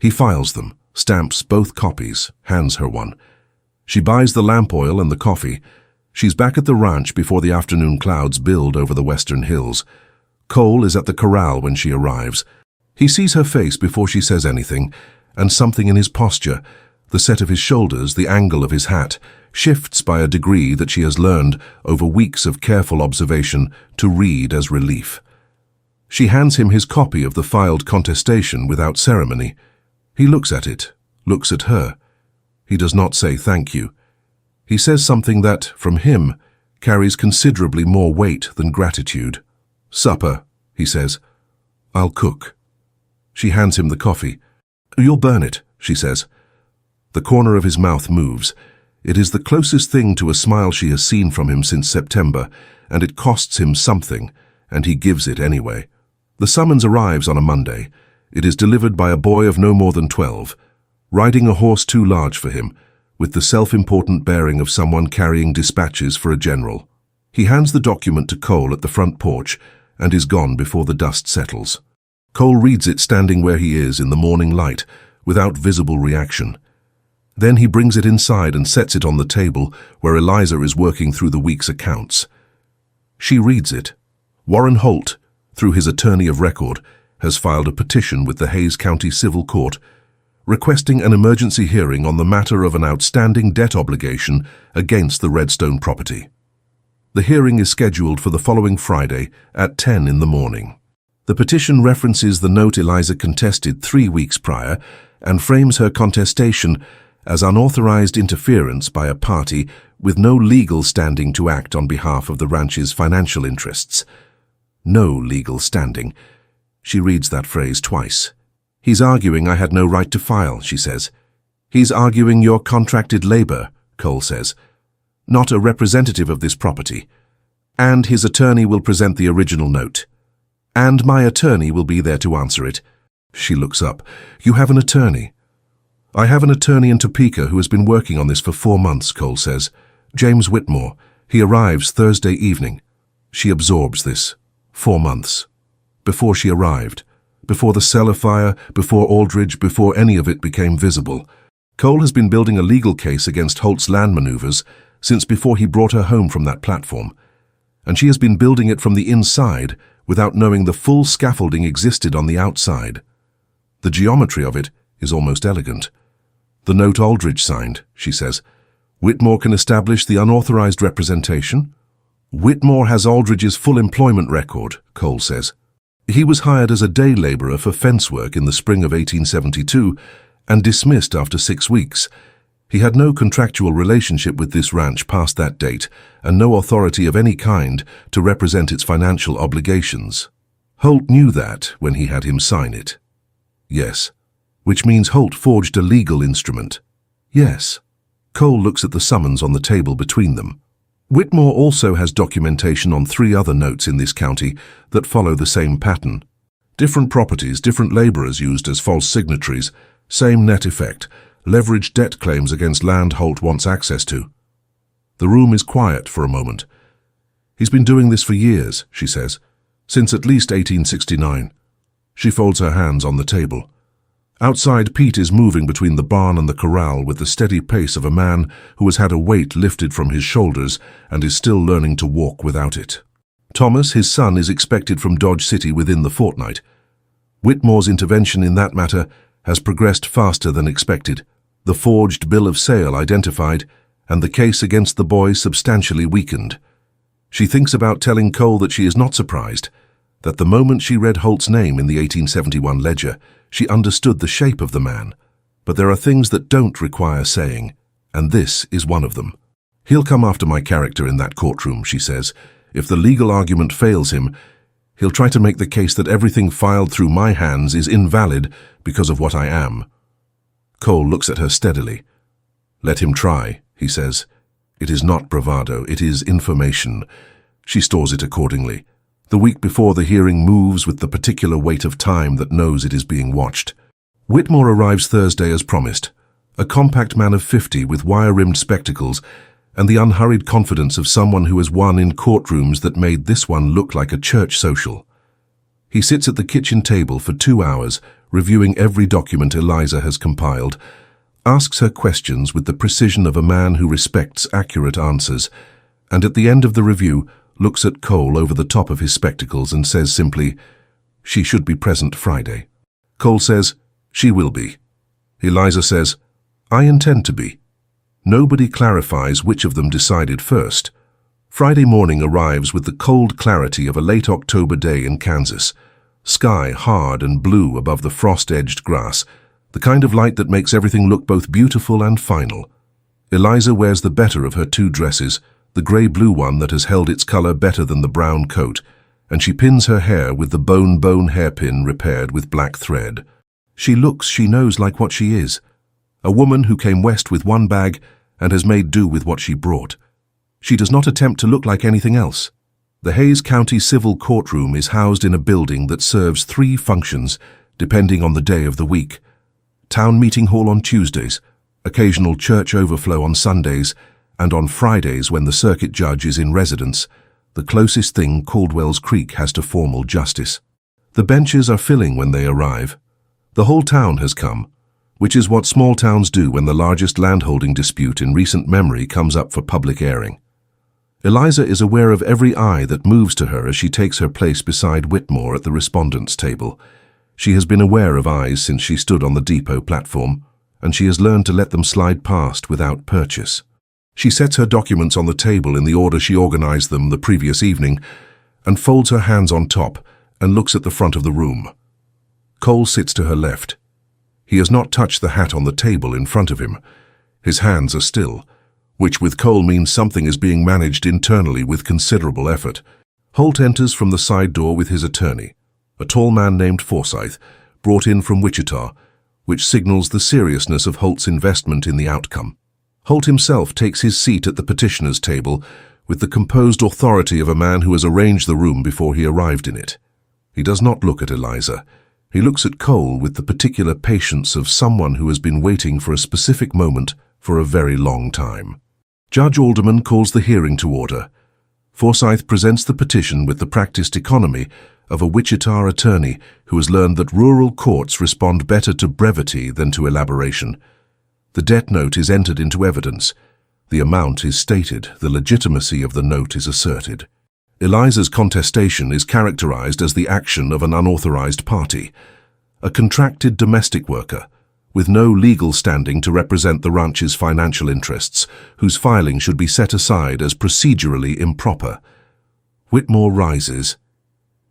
He files them, stamps both copies, hands her one. She buys the lamp oil and the coffee. She's back at the ranch before the afternoon clouds build over the western hills. Cole is at the corral when she arrives. He sees her face before she says anything, and something in his posture, the set of his shoulders, the angle of his hat, shifts by a degree that she has learned, over weeks of careful observation, to read as relief. She hands him his copy of the filed contestation without ceremony. He looks at it, looks at her. He does not say thank you. He says something that, from him, carries considerably more weight than gratitude. "Supper," he says. "I'll cook." She hands him the coffee. "You'll burn it," she says. The corner of his mouth moves. It is the closest thing to a smile she has seen from him since September, and it costs him something, and he gives it anyway. The summons arrives on a Monday. It is delivered by a boy of no more than 12, riding a horse too large for him, with the self-important bearing of someone carrying dispatches for a general. He hands the document to Cole at the front porch and is gone before the dust settles. Cole reads it standing where he is in the morning light, without visible reaction. Then he brings it inside and sets it on the table where Eliza is working through the week's accounts. She reads it. Warren Holt, through his attorney of record, has filed a petition with the Hays County Civil Court requesting an emergency hearing on the matter of an outstanding debt obligation against the Redstone property. The hearing is scheduled for the following Friday at 10 in the morning. The petition references the note Eliza contested 3 weeks prior and frames her contestation as unauthorized interference by a party with no legal standing to act on behalf of the ranch's financial interests. No legal standing. She reads that phrase twice. He's arguing I had no right to file, she says. He's arguing you're contracted labor, Cole says, not a representative of this property. And his attorney will present the original note. And my attorney will be there to answer it. She looks up. You have an attorney? I have an attorney in Topeka who has been working on this for 4 months, Cole says. James Whitmore. He arrives Thursday evening. She absorbs this. 4 months. Before she arrived. Before the cellar fire, before Aldridge, before any of it became visible. Cole has been building a legal case against Holt's land maneuvers since before he brought her home from that platform. And she has been building it from the inside without knowing the full scaffolding existed on the outside. The geometry of it is almost elegant. The note Aldridge signed, she says. Whitmore can establish the unauthorized representation? Whitmore has Aldridge's full employment record, Cole says. He was hired as a day laborer for fence work in the spring of 1872 and dismissed after 6 weeks. He had no contractual relationship with this ranch past that date and no authority of any kind to represent its financial obligations. Holt knew that when he had him sign it. Yes. Which means Holt forged a legal instrument. Yes. Cole looks at the summons on the table between them. Whitmore also has documentation on 3 other notes in this county that follow the same pattern. Different properties, different laborers used as false signatories, same net effect, leveraged debt claims against land Holt wants access to. The room is quiet for a moment. He's been doing this for years, she says, since at least 1869. She folds her hands on the table. Outside, Pete is moving between the barn and the corral with the steady pace of a man who has had a weight lifted from his shoulders and is still learning to walk without it. Thomas, his son, is expected from Dodge City within the fortnight. Whitmore's intervention in that matter has progressed faster than expected, the forged bill of sale identified, and the case against the boy substantially weakened. She thinks about telling Cole that she is not surprised, that the moment she read Holt's name in the 1871 ledger, she understood the shape of the man. But there are things that don't require saying, and this is one of them. He'll come after my character in that courtroom, she says. If the legal argument fails him, he'll try to make the case that everything filed through my hands is invalid because of what I am. Cole looks at her steadily. Let him try, he says. It is not bravado, it is information. She stores it accordingly. The week before the hearing moves with the particular weight of time that knows it is being watched. Whitmore arrives Thursday as promised, a compact man of 50 with wire-rimmed spectacles and the unhurried confidence of someone who has won in courtrooms that made this one look like a church social. He sits at the kitchen table for 2 hours, reviewing every document Eliza has compiled, asks her questions with the precision of a man who respects accurate answers, and at the end of the review looks at Cole over the top of his spectacles and says simply, "She should be present Friday." Cole says, "She will be." Eliza says, "I intend to be." Nobody clarifies which of them decided first. Friday morning arrives with the cold clarity of a late October day in Kansas. Sky hard and blue above the frost-edged grass, the kind of light that makes everything look both beautiful and final. Eliza wears the better of her 2 dresses, the grey-blue one that has held its color better than the brown coat, and she pins her hair with the bone hairpin repaired with black thread. She looks, she knows, like what she is, a woman who came west with 1 bag and has made do with what she brought. She does not attempt to look like anything else. The Hayes County Civil Courtroom is housed in a building that serves 3 functions, depending on the day of the week. Town meeting hall on Tuesdays, occasional church overflow on Sundays, and on Fridays when the circuit judge is in residence, the closest thing Caldwell's Creek has to formal justice. The benches are filling when they arrive. The whole town has come, which is what small towns do when the largest landholding dispute in recent memory comes up for public airing. Eliza is aware of every eye that moves to her as she takes her place beside Whitmore at the respondents' table. She has been aware of eyes since she stood on the depot platform, and she has learned to let them slide past without purchase. She sets her documents on the table in the order she organized them the previous evening, and folds her hands on top and looks at the front of the room. Cole sits to her left. He has not touched the hat on the table in front of him. His hands are still, which with Cole means something is being managed internally with considerable effort. Holt enters from the side door with his attorney, a tall man named Forsyth, brought in from Wichita, which signals the seriousness of Holt's investment in the outcome. Holt himself takes his seat at the petitioner's table with the composed authority of a man who has arranged the room before he arrived in it. He does not look at Eliza. He looks at Cole with the particular patience of someone who has been waiting for a specific moment for a very long time. Judge Alderman calls the hearing to order. Forsyth presents the petition with the practiced economy of a Wichita attorney who has learned that rural courts respond better to brevity than to elaboration. The debt note is entered into evidence. The amount is stated. The legitimacy of the note is asserted. Eliza's contestation is characterized as the action of an unauthorized party, a contracted domestic worker, with no legal standing to represent the ranch's financial interests, whose filing should be set aside as procedurally improper. Whitmore rises.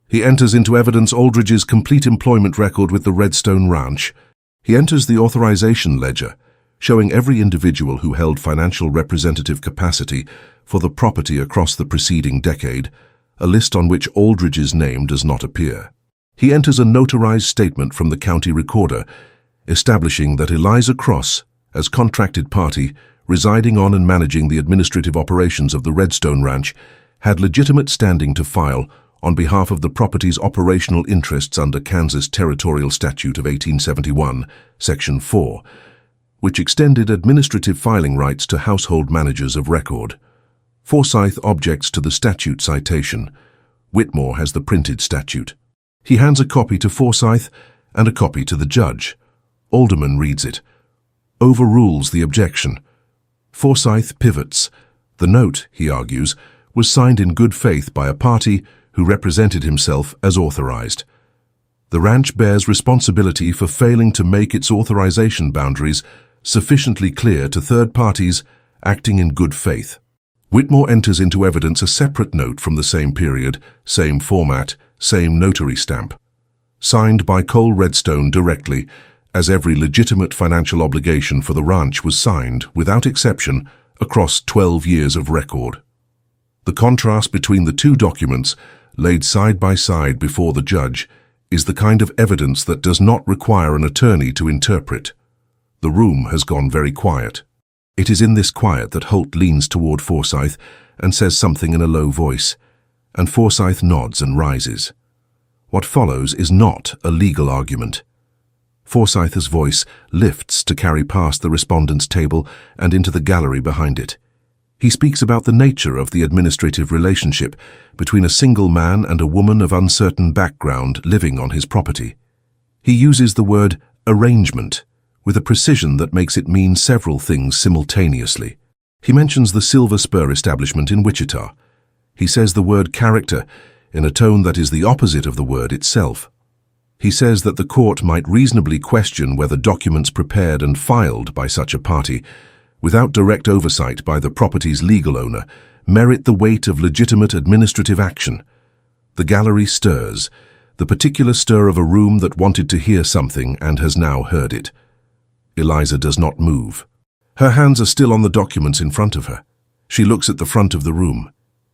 He enters into evidence Aldridge's complete employment record with the Redstone Ranch. He enters the authorization ledger, showing every individual who held financial representative capacity for the property across the preceding decade, a list on which Aldridge's name does not appear. He enters a notarized statement from the county recorder, establishing that Eliza Cross, as contracted party, residing on and managing the administrative operations of the Redstone Ranch, had legitimate standing to file on behalf of the property's operational interests under Kansas Territorial Statute of 1871, Section 4, which extended administrative filing rights to household managers of record. Forsyth objects to the statute citation. Whitmore has the printed statute. He hands a copy to Forsyth and a copy to the judge. Alderman reads it, overrules the objection. Forsyth pivots. The note, he argues, was signed in good faith by a party who represented himself as authorized. The ranch bears responsibility for failing to make its authorization boundaries sufficiently clear to third parties acting in good faith. Whitmore enters into evidence a separate note from the same period, same format, same notary stamp, signed by Cole Redstone directly, as every legitimate financial obligation for the ranch was signed, without exception, across 12 years of record. The contrast between the two documents, laid side by side before the judge, is the kind of evidence that does not require an attorney to interpret. The room has gone very quiet. It is in this quiet that Holt leans toward Forsyth and says something in a low voice, and Forsyth nods and rises. What follows is not a legal argument. Forsyth's voice lifts to carry past the respondent's table and into the gallery behind it. He speaks about the nature of the administrative relationship between a single man and a woman of uncertain background living on his property. He uses the word arrangement with a precision that makes it mean several things simultaneously. He mentions the Silver Spur establishment in Wichita. He says the word character in a tone that is the opposite of the word itself. He says that the court might reasonably question whether documents prepared and filed by such a party, without direct oversight by the property's legal owner, merit the weight of legitimate administrative action. The gallery stirs, the particular stir of a room that wanted to hear something and has now heard it. Eliza does not move. Her hands are still on the documents in front of her. She looks at the front of the room.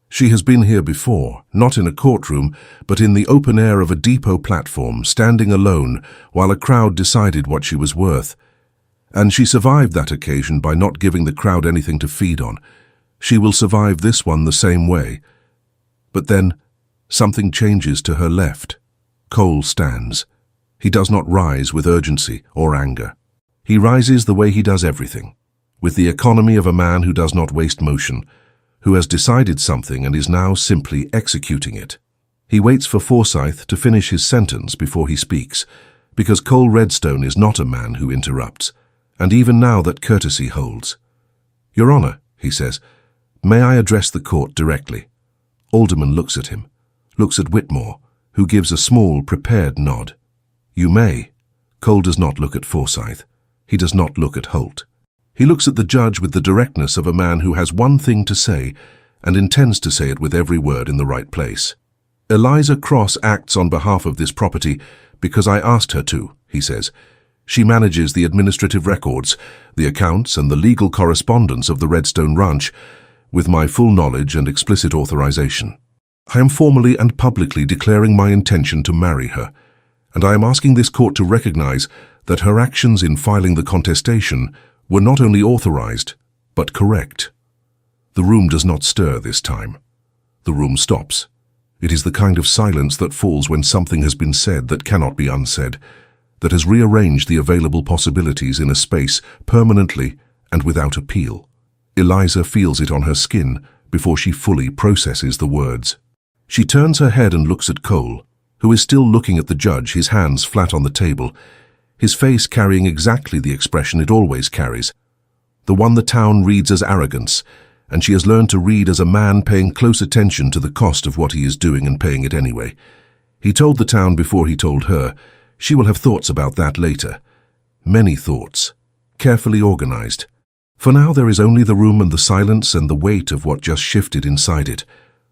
She has been here before, not in a courtroom, but in the open air of a depot platform, standing alone while a crowd decided what she was worth. And she survived that occasion by not giving the crowd anything to feed on. She will survive this one the same way. But then, something changes to her left. Cole stands. He does not rise with urgency or anger. He rises the way he does everything, with the economy of a man who does not waste motion, who has decided something and is now simply executing it. He waits for Forsyth to finish his sentence before he speaks, because Cole Redstone is not a man who interrupts, and even now that courtesy holds. "Your Honor," he says, "may I address the court directly?" Alderman looks at him, looks at Whitmore, who gives a small, prepared nod. You may. Cole does not look at Forsyth. He does not look at Holt. He looks at the judge with the directness of a man who has one thing to say and intends to say it with every word in the right place. Eliza Cross acts on behalf of this property because I asked her to, he says. She manages the administrative records, the accounts, and the legal correspondence of the Redstone Ranch with my full knowledge and explicit authorization. I am formally and publicly declaring my intention to marry her, and I am asking this court to recognize that her actions in filing the contestation were not only authorized, but correct. The room does not stir this time. The room stops. It is the kind of silence that falls when something has been said that cannot be unsaid, that has rearranged the available possibilities in a space permanently and without appeal. Eliza feels it on her skin before she fully processes the words. She turns her head and looks at Cole, who is still looking at the judge, his hands flat on the table, his face carrying exactly the expression it always carries, the one the town reads as arrogance, and she has learned to read as a man paying close attention to the cost of what he is doing and paying it anyway. He told the town before he told her. She will have thoughts about that later. Many thoughts, carefully organized. For now there is only the room and the silence and the weight of what just shifted inside it.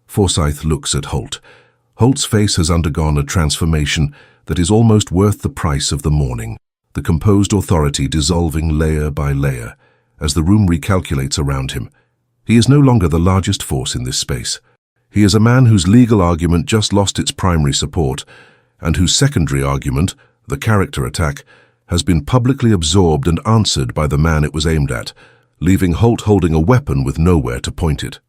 Forsyth looks at Holt. Holt's face has undergone a transformation that is almost worth the price of the mourning, the composed authority dissolving layer by layer as the room recalculates around him. He is no longer the largest force in this space. He is a man whose legal argument just lost its primary support, and whose secondary argument, the character attack, has been publicly absorbed and answered by the man it was aimed at, leaving Holt holding a weapon with nowhere to point it.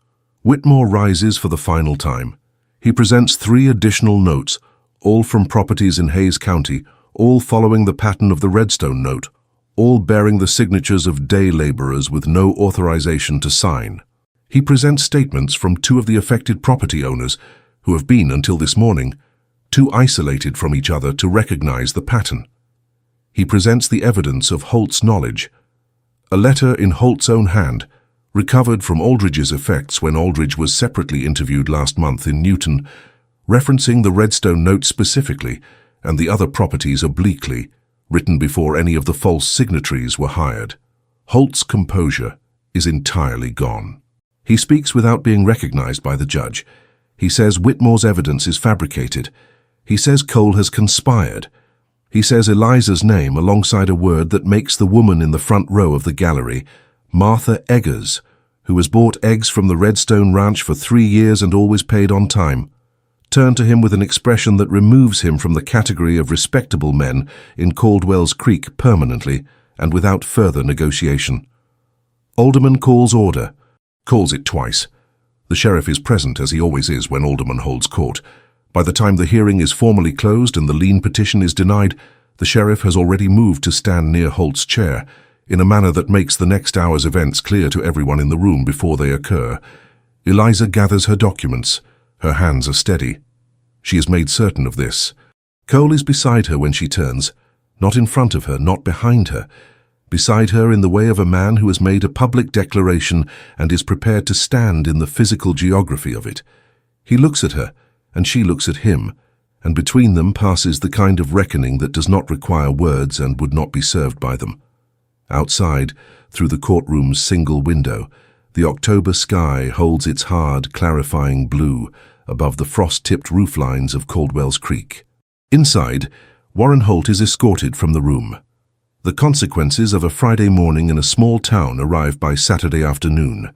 Whitmore rises for the final time. He presents 3 additional notes, all from properties in Hayes County, all following the pattern of the Redstone note, all bearing the signatures of day laborers with no authorization to sign. He presents statements from 2 of the affected property owners, who have been, until this morning, too isolated from each other to recognize the pattern. He presents the evidence of Holt's knowledge, a letter in Holt's own hand, recovered from Aldridge's effects when Aldridge was separately interviewed last month in Newton, referencing the Redstone note specifically and the other properties obliquely, written before any of the false signatories were hired. Holt's composure is entirely gone. He speaks without being recognized by the judge. He says Whitmore's evidence is fabricated. He says Cole has conspired. He says Eliza's name alongside a word that makes the woman in the front row of the gallery, Martha Eggers, who has bought eggs from the Redstone Ranch for 3 years and always paid on time, turn to him with an expression that removes him from the category of respectable men in Caldwell's Creek permanently and without further negotiation. Alderman calls order, calls it twice. The sheriff is present, as he always is when Alderman holds court. By the time the hearing is formally closed and the lien petition is denied, the sheriff has already moved to stand near Holt's chair, in a manner that makes the next hour's events clear to everyone in the room before they occur. Eliza gathers her documents. Her hands are steady. She has made certain of this. Cole is beside her when she turns, not in front of her, not behind her, beside her in the way of a man who has made a public declaration and is prepared to stand in the physical geography of it. He looks at her, and she looks at him, and between them passes the kind of reckoning that does not require words and would not be served by them. Outside, through the courtroom's single window, the October sky holds its hard, clarifying blue above the frost-tipped roof lines of Caldwell's Creek. Inside, Warren Holt is escorted from the room. The consequences of a Friday morning in a small town arrive by Saturday afternoon.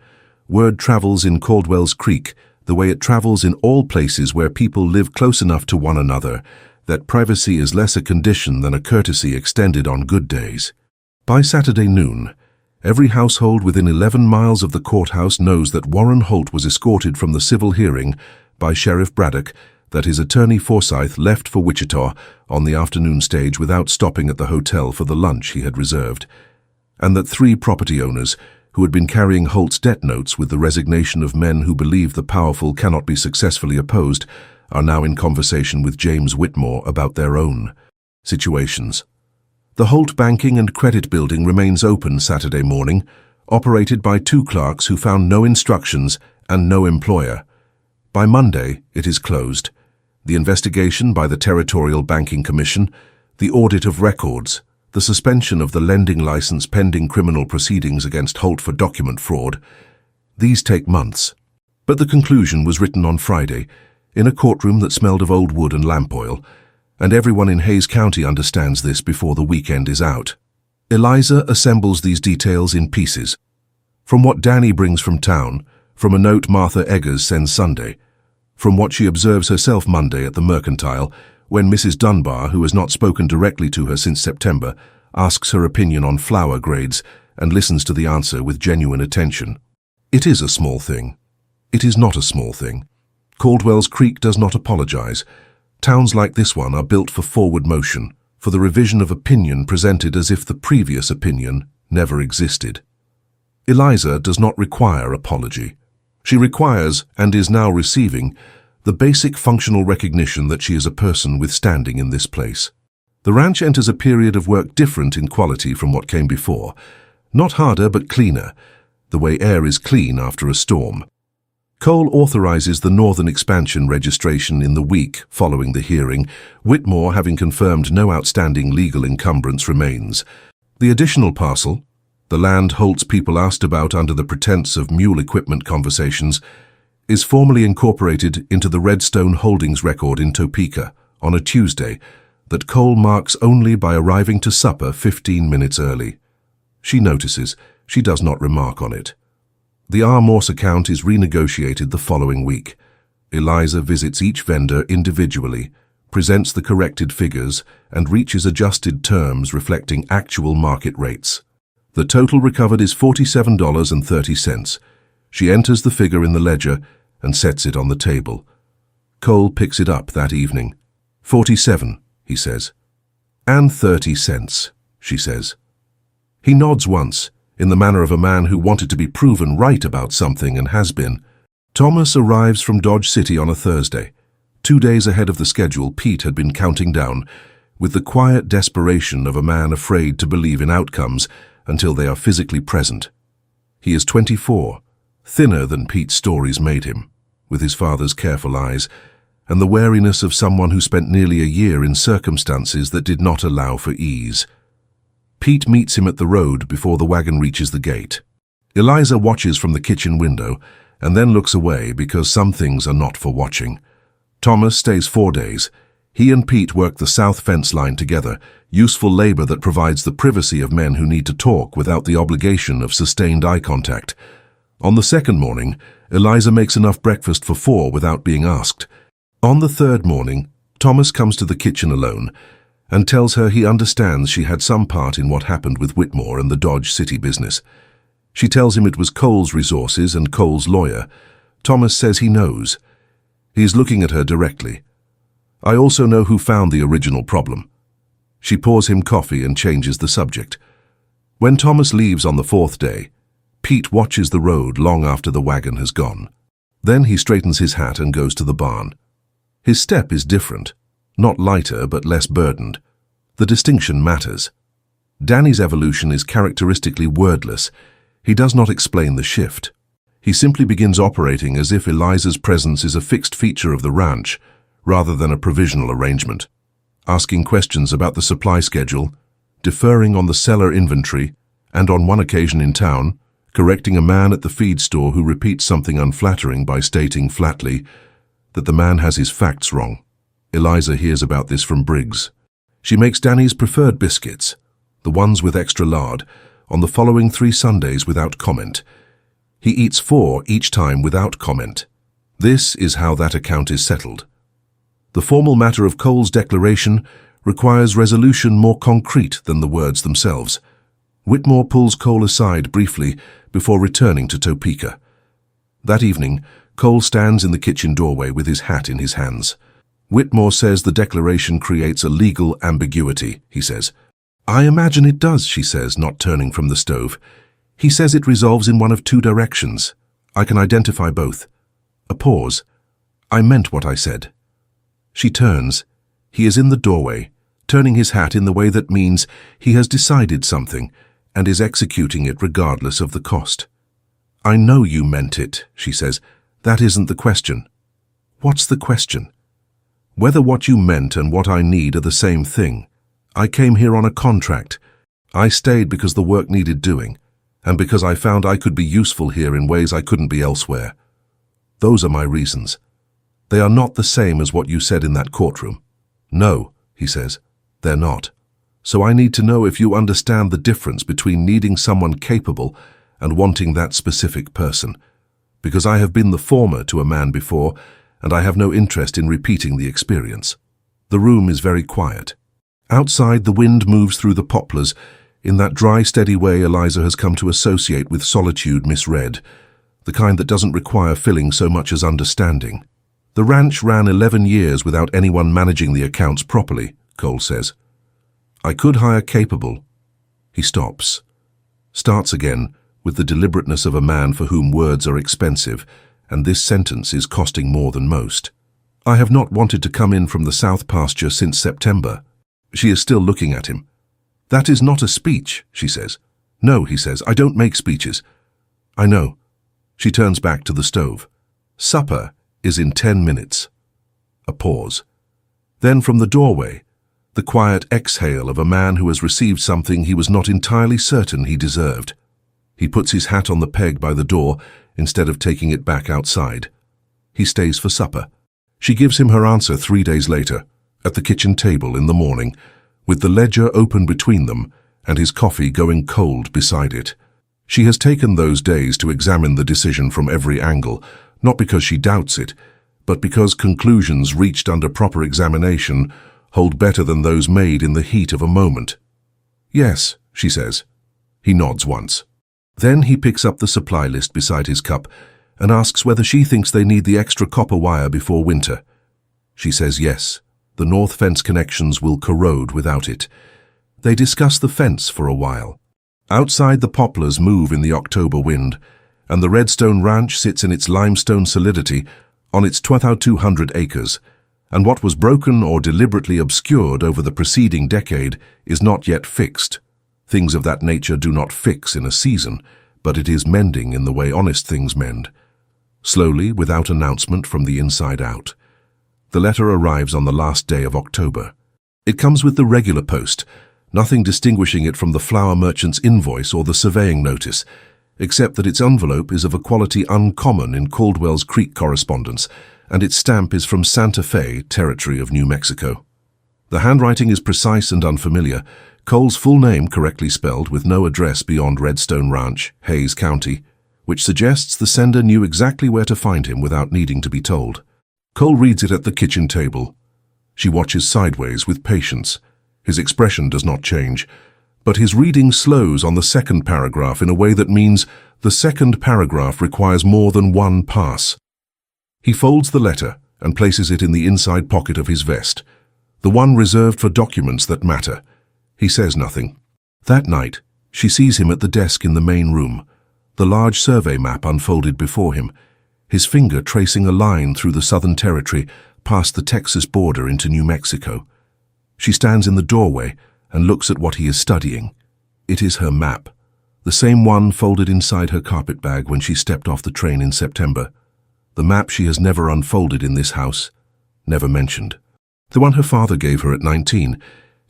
Word travels in Caldwell's Creek the way it travels in all places where people live close enough to one another that privacy is less a condition than a courtesy extended on good days. By Saturday noon, every household within 11 miles of the courthouse knows that Warren Holt was escorted from the civil hearing by Sheriff Braddock, that his attorney Forsyth left for Wichita on the afternoon stage without stopping at the hotel for the lunch he had reserved, and that 3 property owners, who had been carrying Holt's debt notes with the resignation of men who believe the powerful cannot be successfully opposed, are now in conversation with James Whitmore about their own situations. The Holt Banking and Credit Building remains open Saturday morning, operated by 2 clerks who found no instructions and no employer. By Monday, it is closed. The investigation by the Territorial Banking Commission, the audit of records, the suspension of the lending license pending criminal proceedings against Holt for document fraud. These take months. But the conclusion was written on Friday, in a courtroom that smelled of old wood and lamp oil, and everyone in Hayes County understands this before the weekend is out. Eliza assembles these details in pieces. From what Danny brings from town, from a note Martha Eggers sends Sunday, from what she observes herself Monday at the Mercantile, when Mrs. Dunbar, who has not spoken directly to her since September, asks her opinion on flour grades and listens to the answer with genuine attention. It is a small thing. It is not a small thing. Caldwell's Creek does not apologize. Towns like this one are built for forward motion, for the revision of opinion presented as if the previous opinion never existed. Eliza does not require apology. She requires, and is now receiving, the basic functional recognition that she is a person with standing in this place. The ranch enters a period of work different in quality from what came before. Not harder, but cleaner, the way air is clean after a storm. Cole authorizes the northern expansion registration in the week following the hearing, Whitmore having confirmed no outstanding legal encumbrance remains. The additional parcel, the land Holt's people asked about under the pretense of mule equipment conversations, is formally incorporated into the Redstone Holdings record in Topeka on a Tuesday that Cole marks only by arriving to supper 15 minutes early. She notices, she does not remark on it. The R. Morse account is renegotiated the following week. Eliza visits each vendor individually, presents the corrected figures, and reaches adjusted terms reflecting actual market rates. The total recovered is $47.30. She enters the figure in the ledger and sets it on the table. Cole picks it up that evening. 47, he says. And 30 cents, she says. He nods once, in the manner of a man who wanted to be proven right about something and has been. Thomas arrives from Dodge City on a Thursday. 2 days ahead of the schedule, Pete had been counting down, with the quiet desperation of a man afraid to believe in outcomes until they are physically present. He is 24, thinner than Pete's stories made him, with his father's careful eyes, and the wariness of someone who spent nearly a year in circumstances that did not allow for ease. Pete meets him at the road before the wagon reaches the gate. Eliza watches from the kitchen window and then looks away because some things are not for watching. Thomas stays 4 days. He and Pete work the south fence line together, useful labor that provides the privacy of men who need to talk without the obligation of sustained eye contact. On the second morning, Eliza makes enough breakfast for 4 without being asked. On the third morning, Thomas comes to the kitchen alone and tells her he understands she had some part in what happened with Whitmore and the Dodge City business. She tells him it was Cole's resources and Cole's lawyer. Thomas says he knows. He is looking at her directly. I also know who found the original problem. She pours him coffee and changes the subject. When Thomas leaves on the 4th day, Pete watches the road long after the wagon has gone. Then he straightens his hat and goes to the barn. His step is different, not lighter but less burdened. The distinction matters. Danny's evolution is characteristically wordless. He does not explain the shift. He simply begins operating as if Eliza's presence is a fixed feature of the ranch, rather than a provisional arrangement, asking questions about the supply schedule, deferring on the cellar inventory, and on one occasion in town, correcting a man at the feed store who repeats something unflattering by stating flatly that the man has his facts wrong. Eliza hears about this from Briggs. She makes Danny's preferred biscuits, the ones with extra lard, on the following 3 Sundays without comment. He eats 4 each time without comment. This is how that account is settled. The formal matter of Cole's declaration requires resolution more concrete than the words themselves. Whitmore pulls Cole aside briefly before returning to Topeka. That evening, Cole stands in the kitchen doorway with his hat in his hands. Whitmore says the declaration creates a legal ambiguity, he says. I imagine it does, she says, not turning from the stove. He says it resolves in one of 2 directions. I can identify both. A pause. I meant what I said. She turns. He is in the doorway, turning his hat in the way that means he has decided something and is executing it regardless of the cost. I know you meant it, she says. That isn't the question. What's the question? Whether what you meant and what I need are the same thing. I came here on a contract. I stayed because the work needed doing, and because I found I could be useful here in ways I couldn't be elsewhere. Those are my reasons. They are not the same as what you said in that courtroom. No, he says, they're not. So I need to know if you understand the difference between needing someone capable and wanting that specific person. Because I have been the former to a man before, and I have no interest in repeating the experience. The room is very quiet. Outside, the wind moves through the poplars in that dry, steady way Eliza has come to associate with solitude misread, the kind that doesn't require filling so much as understanding. The ranch ran 11 years without anyone managing the accounts properly, Cole says. I could hire capable. He stops. Starts again with the deliberateness of a man for whom words are expensive, and this sentence is costing more than most. I have not wanted to come in from the south pasture since September. She is still looking at him. That is not a speech, she says. No, he says, I don't make speeches. I know. She turns back to the stove. Supper is in 10 minutes. A pause. Then from the doorway, the quiet exhale of a man who has received something he was not entirely certain he deserved. He puts his hat on the peg by the door instead of taking it back outside. He stays for supper. She gives him her answer 3 days later, at the kitchen table in the morning, with the ledger open between them and his coffee going cold beside it. She has taken those days to examine the decision from every angle, not because she doubts it, but because conclusions reached under proper examination hold better than those made in the heat of a moment. Yes, she says. He nods once. Then he picks up the supply list beside his cup and asks whether she thinks they need the extra copper wire before winter. She says yes. The north fence connections will corrode without it. They discuss the fence for a while. Outside, the poplars move in the October wind, and the Redstone Ranch sits in its limestone solidity on its 2,200 acres, and what was broken or deliberately obscured over the preceding decade is not yet fixed. Things of that nature do not fix in a season, but it is mending in the way honest things mend. Slowly, without announcement from the inside out. The letter arrives on the last day of October. It comes with the regular post, nothing distinguishing it from the flour merchant's invoice or the surveying notice, except that its envelope is of a quality uncommon in Caldwell's Creek correspondence, and its stamp is from Santa Fe, territory of New Mexico. The handwriting is precise and unfamiliar, Cole's full name correctly spelled with no address beyond Redstone Ranch, Hays County, which suggests the sender knew exactly where to find him without needing to be told. Cole reads it at the kitchen table. She watches sideways with patience. His expression does not change, but his reading slows on the second paragraph in a way that means the second paragraph requires more than one pass. He folds the letter and places it in the inside pocket of his vest, the one reserved for documents that matter. He says nothing. That night, she sees him at the desk in the main room, the large survey map unfolded before him, his finger tracing a line through the Southern Territory past the Texas border into New Mexico. She stands in the doorway and looks at what he is studying. It is her map, the same one folded inside her carpet bag when she stepped off the train in September. The map she has never unfolded in this house, never mentioned. The one her father gave her at 19,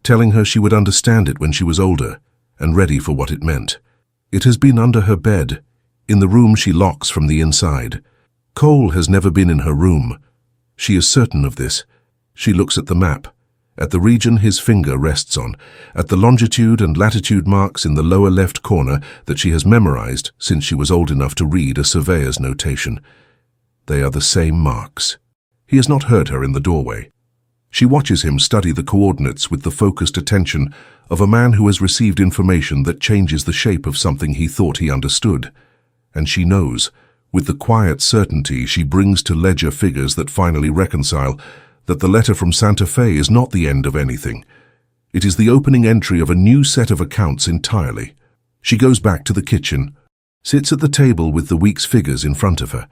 telling her she would understand it when she was older and ready for what it meant. It has been under her bed, in the room she locks from the inside. Cole has never been in her room. She is certain of this. She looks at the map, at the region his finger rests on, at the longitude and latitude marks in the lower left corner that she has memorized since she was old enough to read a surveyor's notation. They are the same marks. He has not heard her in the doorway. She watches him study the coordinates with the focused attention of a man who has received information that changes the shape of something he thought he understood. And she knows, with the quiet certainty she brings to ledger figures that finally reconcile, that the letter from Santa Fe is not the end of anything. It is the opening entry of a new set of accounts entirely. She goes back to the kitchen, sits at the table with the week's figures in front of her.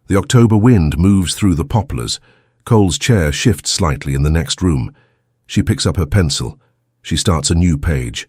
The October wind moves through the poplars. Cole's chair shifts slightly in the next room. She picks up her pencil. She starts a new page.